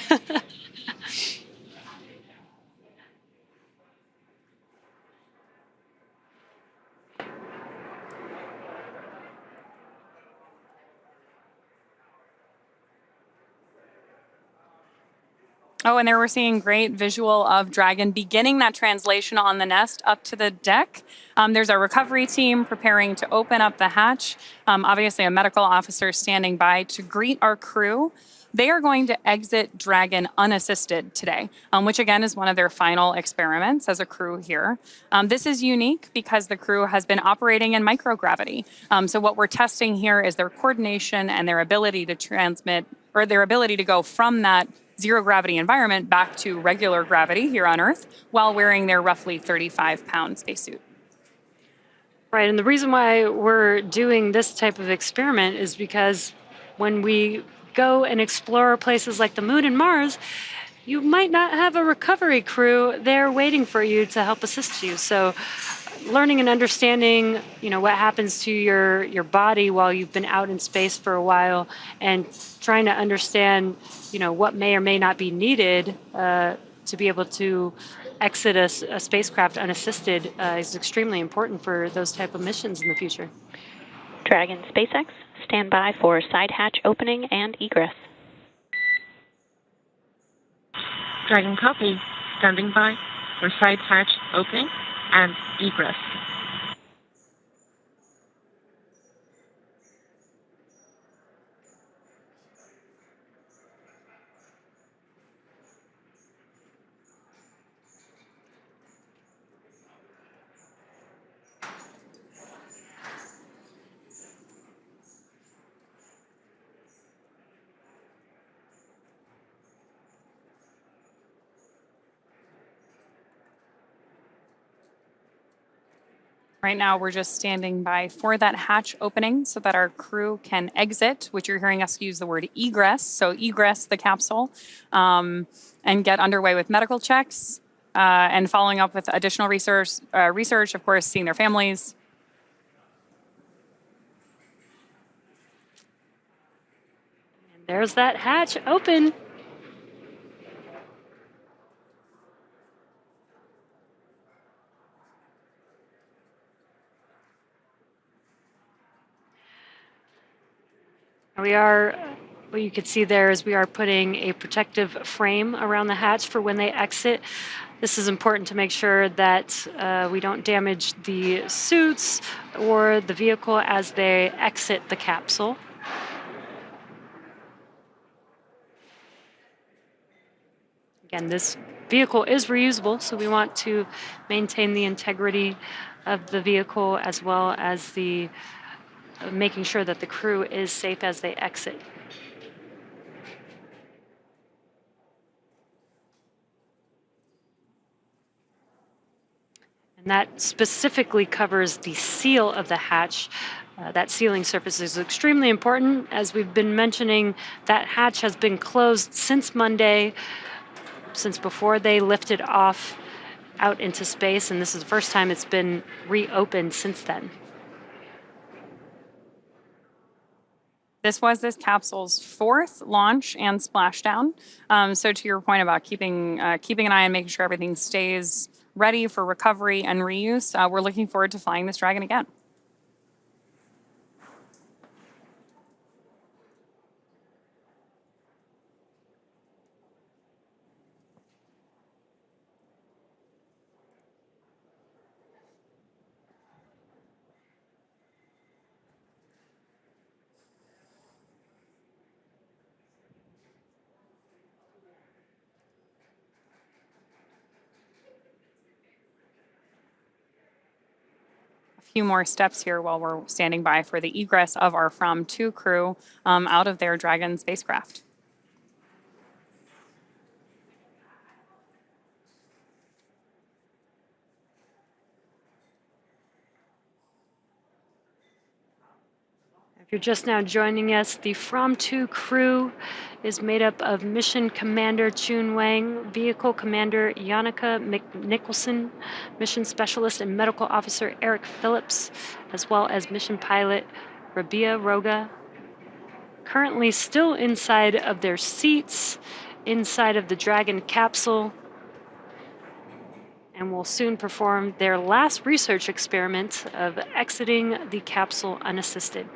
Oh, and there we're seeing great visual of Dragon beginning that translation on the nest up to the deck. There's our recovery team preparing to open up the hatch. Obviously, a medical officer standing by to greet our crew. They are going to exit Dragon unassisted today, which again is one of their final experiments as a crew here. This is unique because the crew has been operating in microgravity. So what we're testing here is their coordination and their ability to transmit, or their ability to go from that zero gravity environment back to regular gravity here on Earth while wearing their roughly 35-pound spacesuit. Right, and the reason why we're doing this type of experiment is because when we go and explore places like the moon and Mars, you might not have a recovery crew there waiting for you to help assist you. So learning and understanding, you know, what happens to your body while you've been out in space for a while, and trying to understand, you know, what may or may not be needed to be able to exit a spacecraft unassisted is extremely important for those type of missions in the future. Dragon SpaceX, stand by for side hatch opening and egress. Dragon copy. Standing by for side hatch opening and egress. Right now, we're just standing by for that hatch opening so that our crew can exit, which you're hearing us use the word egress, so egress the capsule, and get underway with medical checks and following up with additional research, of course, seeing their families. And there's that hatch open. What you can see there is we are putting a protective frame around the hatch for when they exit. This is important to make sure that we don't damage the suits or the vehicle as they exit the capsule. Again, this vehicle is reusable, so we want to maintain the integrity of the vehicle as well as the making sure that the crew is safe as they exit. And that specifically covers the seal of the hatch. That sealing surface is extremely important. As we've been mentioning, that hatch has been closed since Monday, since before they lifted off out into space, and this is the first time it's been reopened since then. This was this capsule's 4th launch and splashdown. So to your point about keeping an eye on making sure everything stays ready for recovery and reuse, we're looking forward to flying this Dragon again. few more steps here while we're standing by for the egress of our Fram2 crew out of their Dragon spacecraft. If you're just now joining us, the Fram2 crew is made up of Mission Commander Chun Wang, Vehicle Commander Yannicka Nicholson, Mission Specialist and Medical Officer Eric Phillips, as well as Mission Pilot Rabia Roga. Currently still inside of their seats, inside of the Dragon capsule, and will soon perform their last research experiment of exiting the capsule unassisted.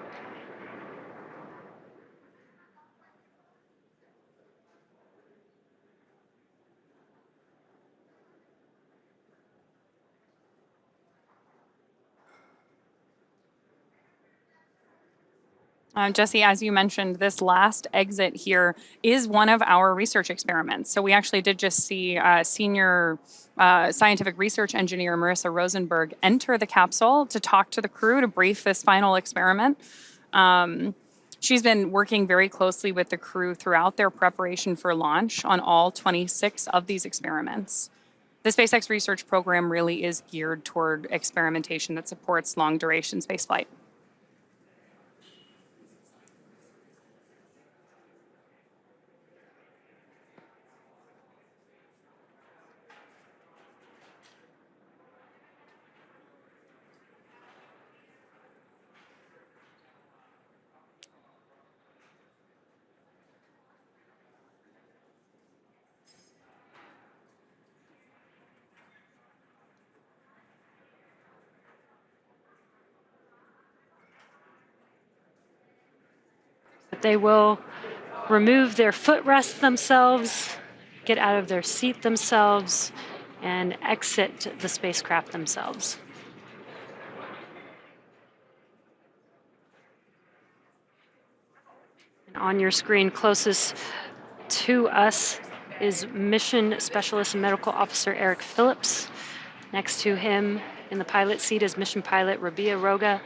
Jesse, as you mentioned, this last exit here is one of our research experiments. So we actually did just see senior scientific research engineer Marissa Rosenberg enter the capsule to talk to the crew to brief this final experiment. She's been working very closely with the crew throughout their preparation for launch on all 26 of these experiments. The SpaceX research program really is geared toward experimentation that supports long-duration spaceflight. They will remove their footrest themselves, get out of their seat themselves, and exit the spacecraft themselves. And on your screen closest to us is Mission Specialist and Medical Officer Eric Phillips. Next to him in the pilot seat is Mission Pilot Rabia Roga.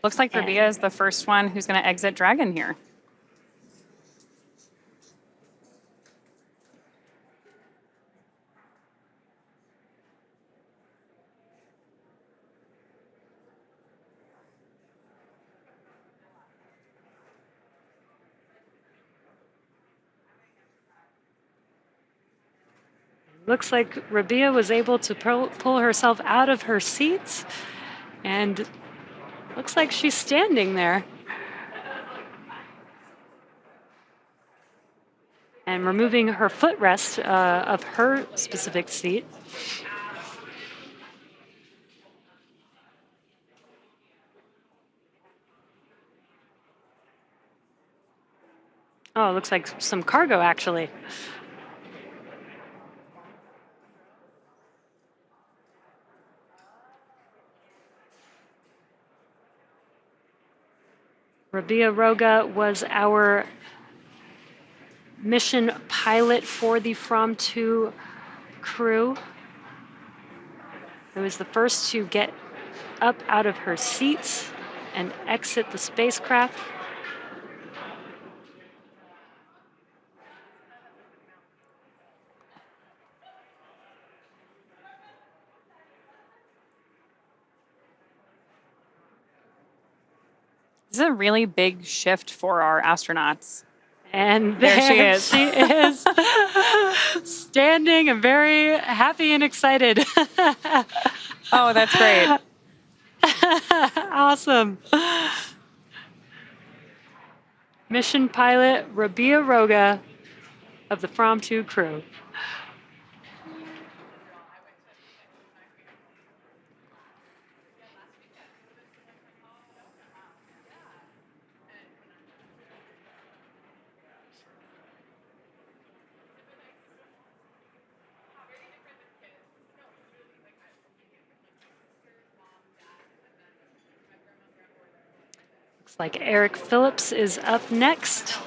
Looks like Rabia is the first one who's going to exit Dragon here. Looks like Rabia was able to pull herself out of her seat, and looks like she's standing there. And removing her footrest of her specific seat. Oh, it looks like some cargo, actually. Rabia Roga was our mission pilot for the Fram2 crew. It was the first to get up out of her seats and exit the spacecraft. This is a really big shift for our astronauts. And there she is. She is standing and very happy and excited. Oh, that's great. Awesome. Mission pilot Rabia Roga of the Fram2 crew. Looks like Eric Phillips is up next.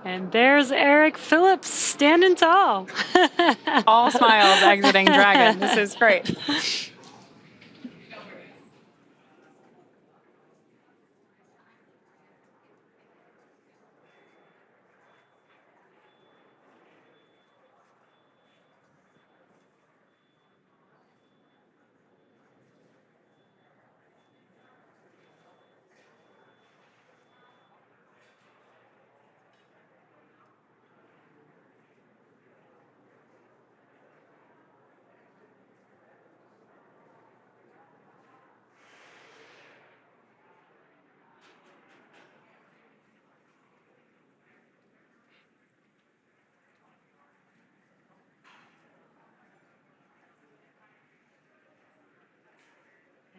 And there's Eric Phillips standing tall. All smiles exiting Dragon. This is great.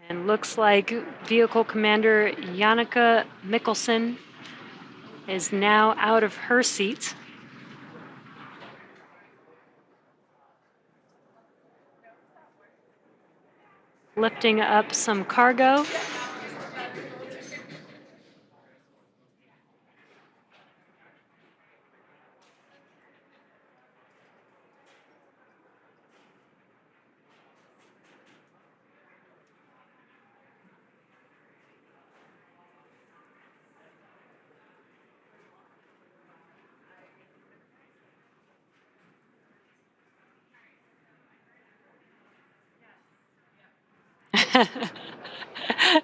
And looks like Vehicle Commander Jannica Mikkelsen is now out of her seat. Lifting up some cargo.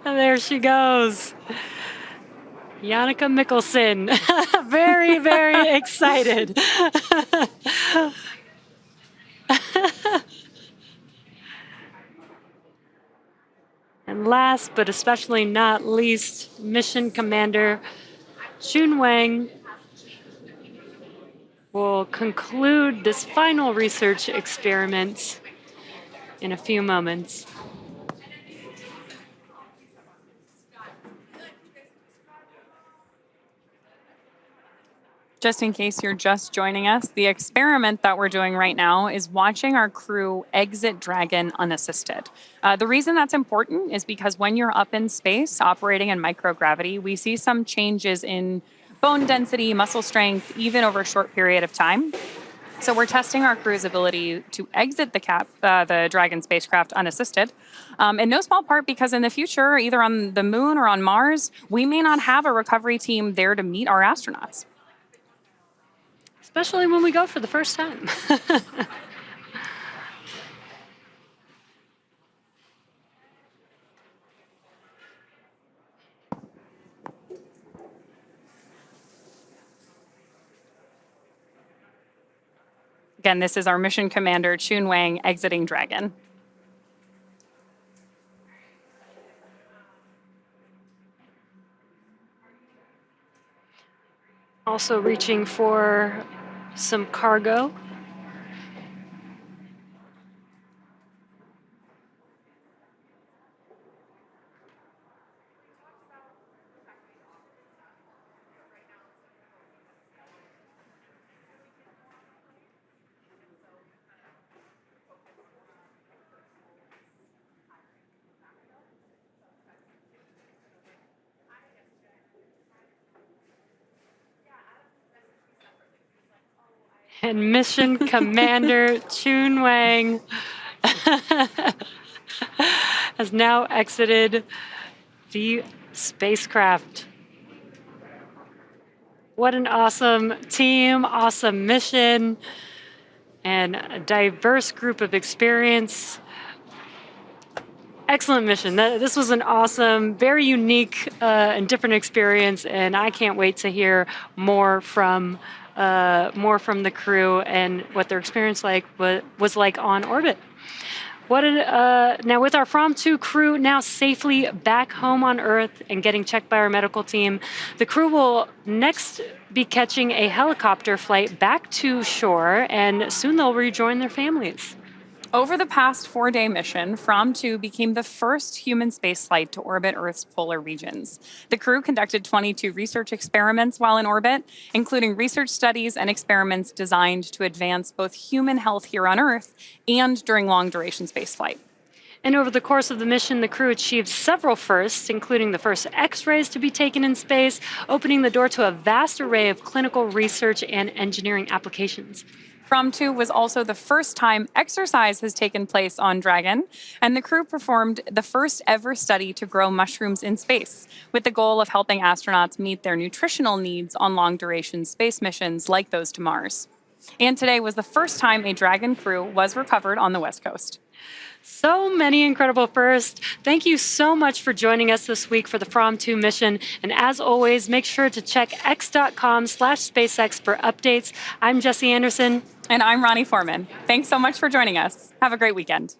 And there she goes. Jannica Mikkelsen. Very, very excited. And last but especially not least, Mission Commander Chun Wang will conclude this final research experiment in a few moments. Just in case you're just joining us, the experiment that we're doing right now is watching our crew exit Dragon unassisted. The reason that's important is because when you're up in space operating in microgravity, we see some changes in bone density, muscle strength, even over a short period of time. So we're testing our crew's ability to exit the Dragon spacecraft unassisted, in no small part because in the future, either on the moon or on Mars, we may not have a recovery team there to meet our astronauts. Especially when we go for the first time. Again, this is our mission commander, Chun Wang, exiting Dragon. Also reaching for some cargo. And Mission Commander Chun Wang has now exited the spacecraft. What an awesome team, awesome mission, and a diverse group of experience. Excellent mission. This was an awesome, very unique and different experience, and I can't wait to hear more from the crew and what their experience was like on orbit. Now with our Fram2 crew now safely back home on Earth and getting checked by our medical team, the crew will next be catching a helicopter flight back to shore, and soon they'll rejoin their families. Over the past 4-day mission, Fram2 became the first human spaceflight to orbit Earth's polar regions. The crew conducted 22 research experiments while in orbit, including research studies and experiments designed to advance both human health here on Earth and during long-duration spaceflight. And over the course of the mission, the crew achieved several firsts, including the first X-rays to be taken in space, opening the door to a vast array of clinical research and engineering applications. Fram2 was also the first time exercise has taken place on Dragon, and the crew performed the first ever study to grow mushrooms in space, with the goal of helping astronauts meet their nutritional needs on long-duration space missions like those to Mars. And today was the first time a Dragon crew was recovered on the West Coast. So many incredible firsts. Thank you so much for joining us this week for the Fram2 mission. And as always, make sure to check x.com/SpaceX for updates. I'm Jessie Anderson. And I'm Ronnie Foreman. Thanks so much for joining us. Have a great weekend.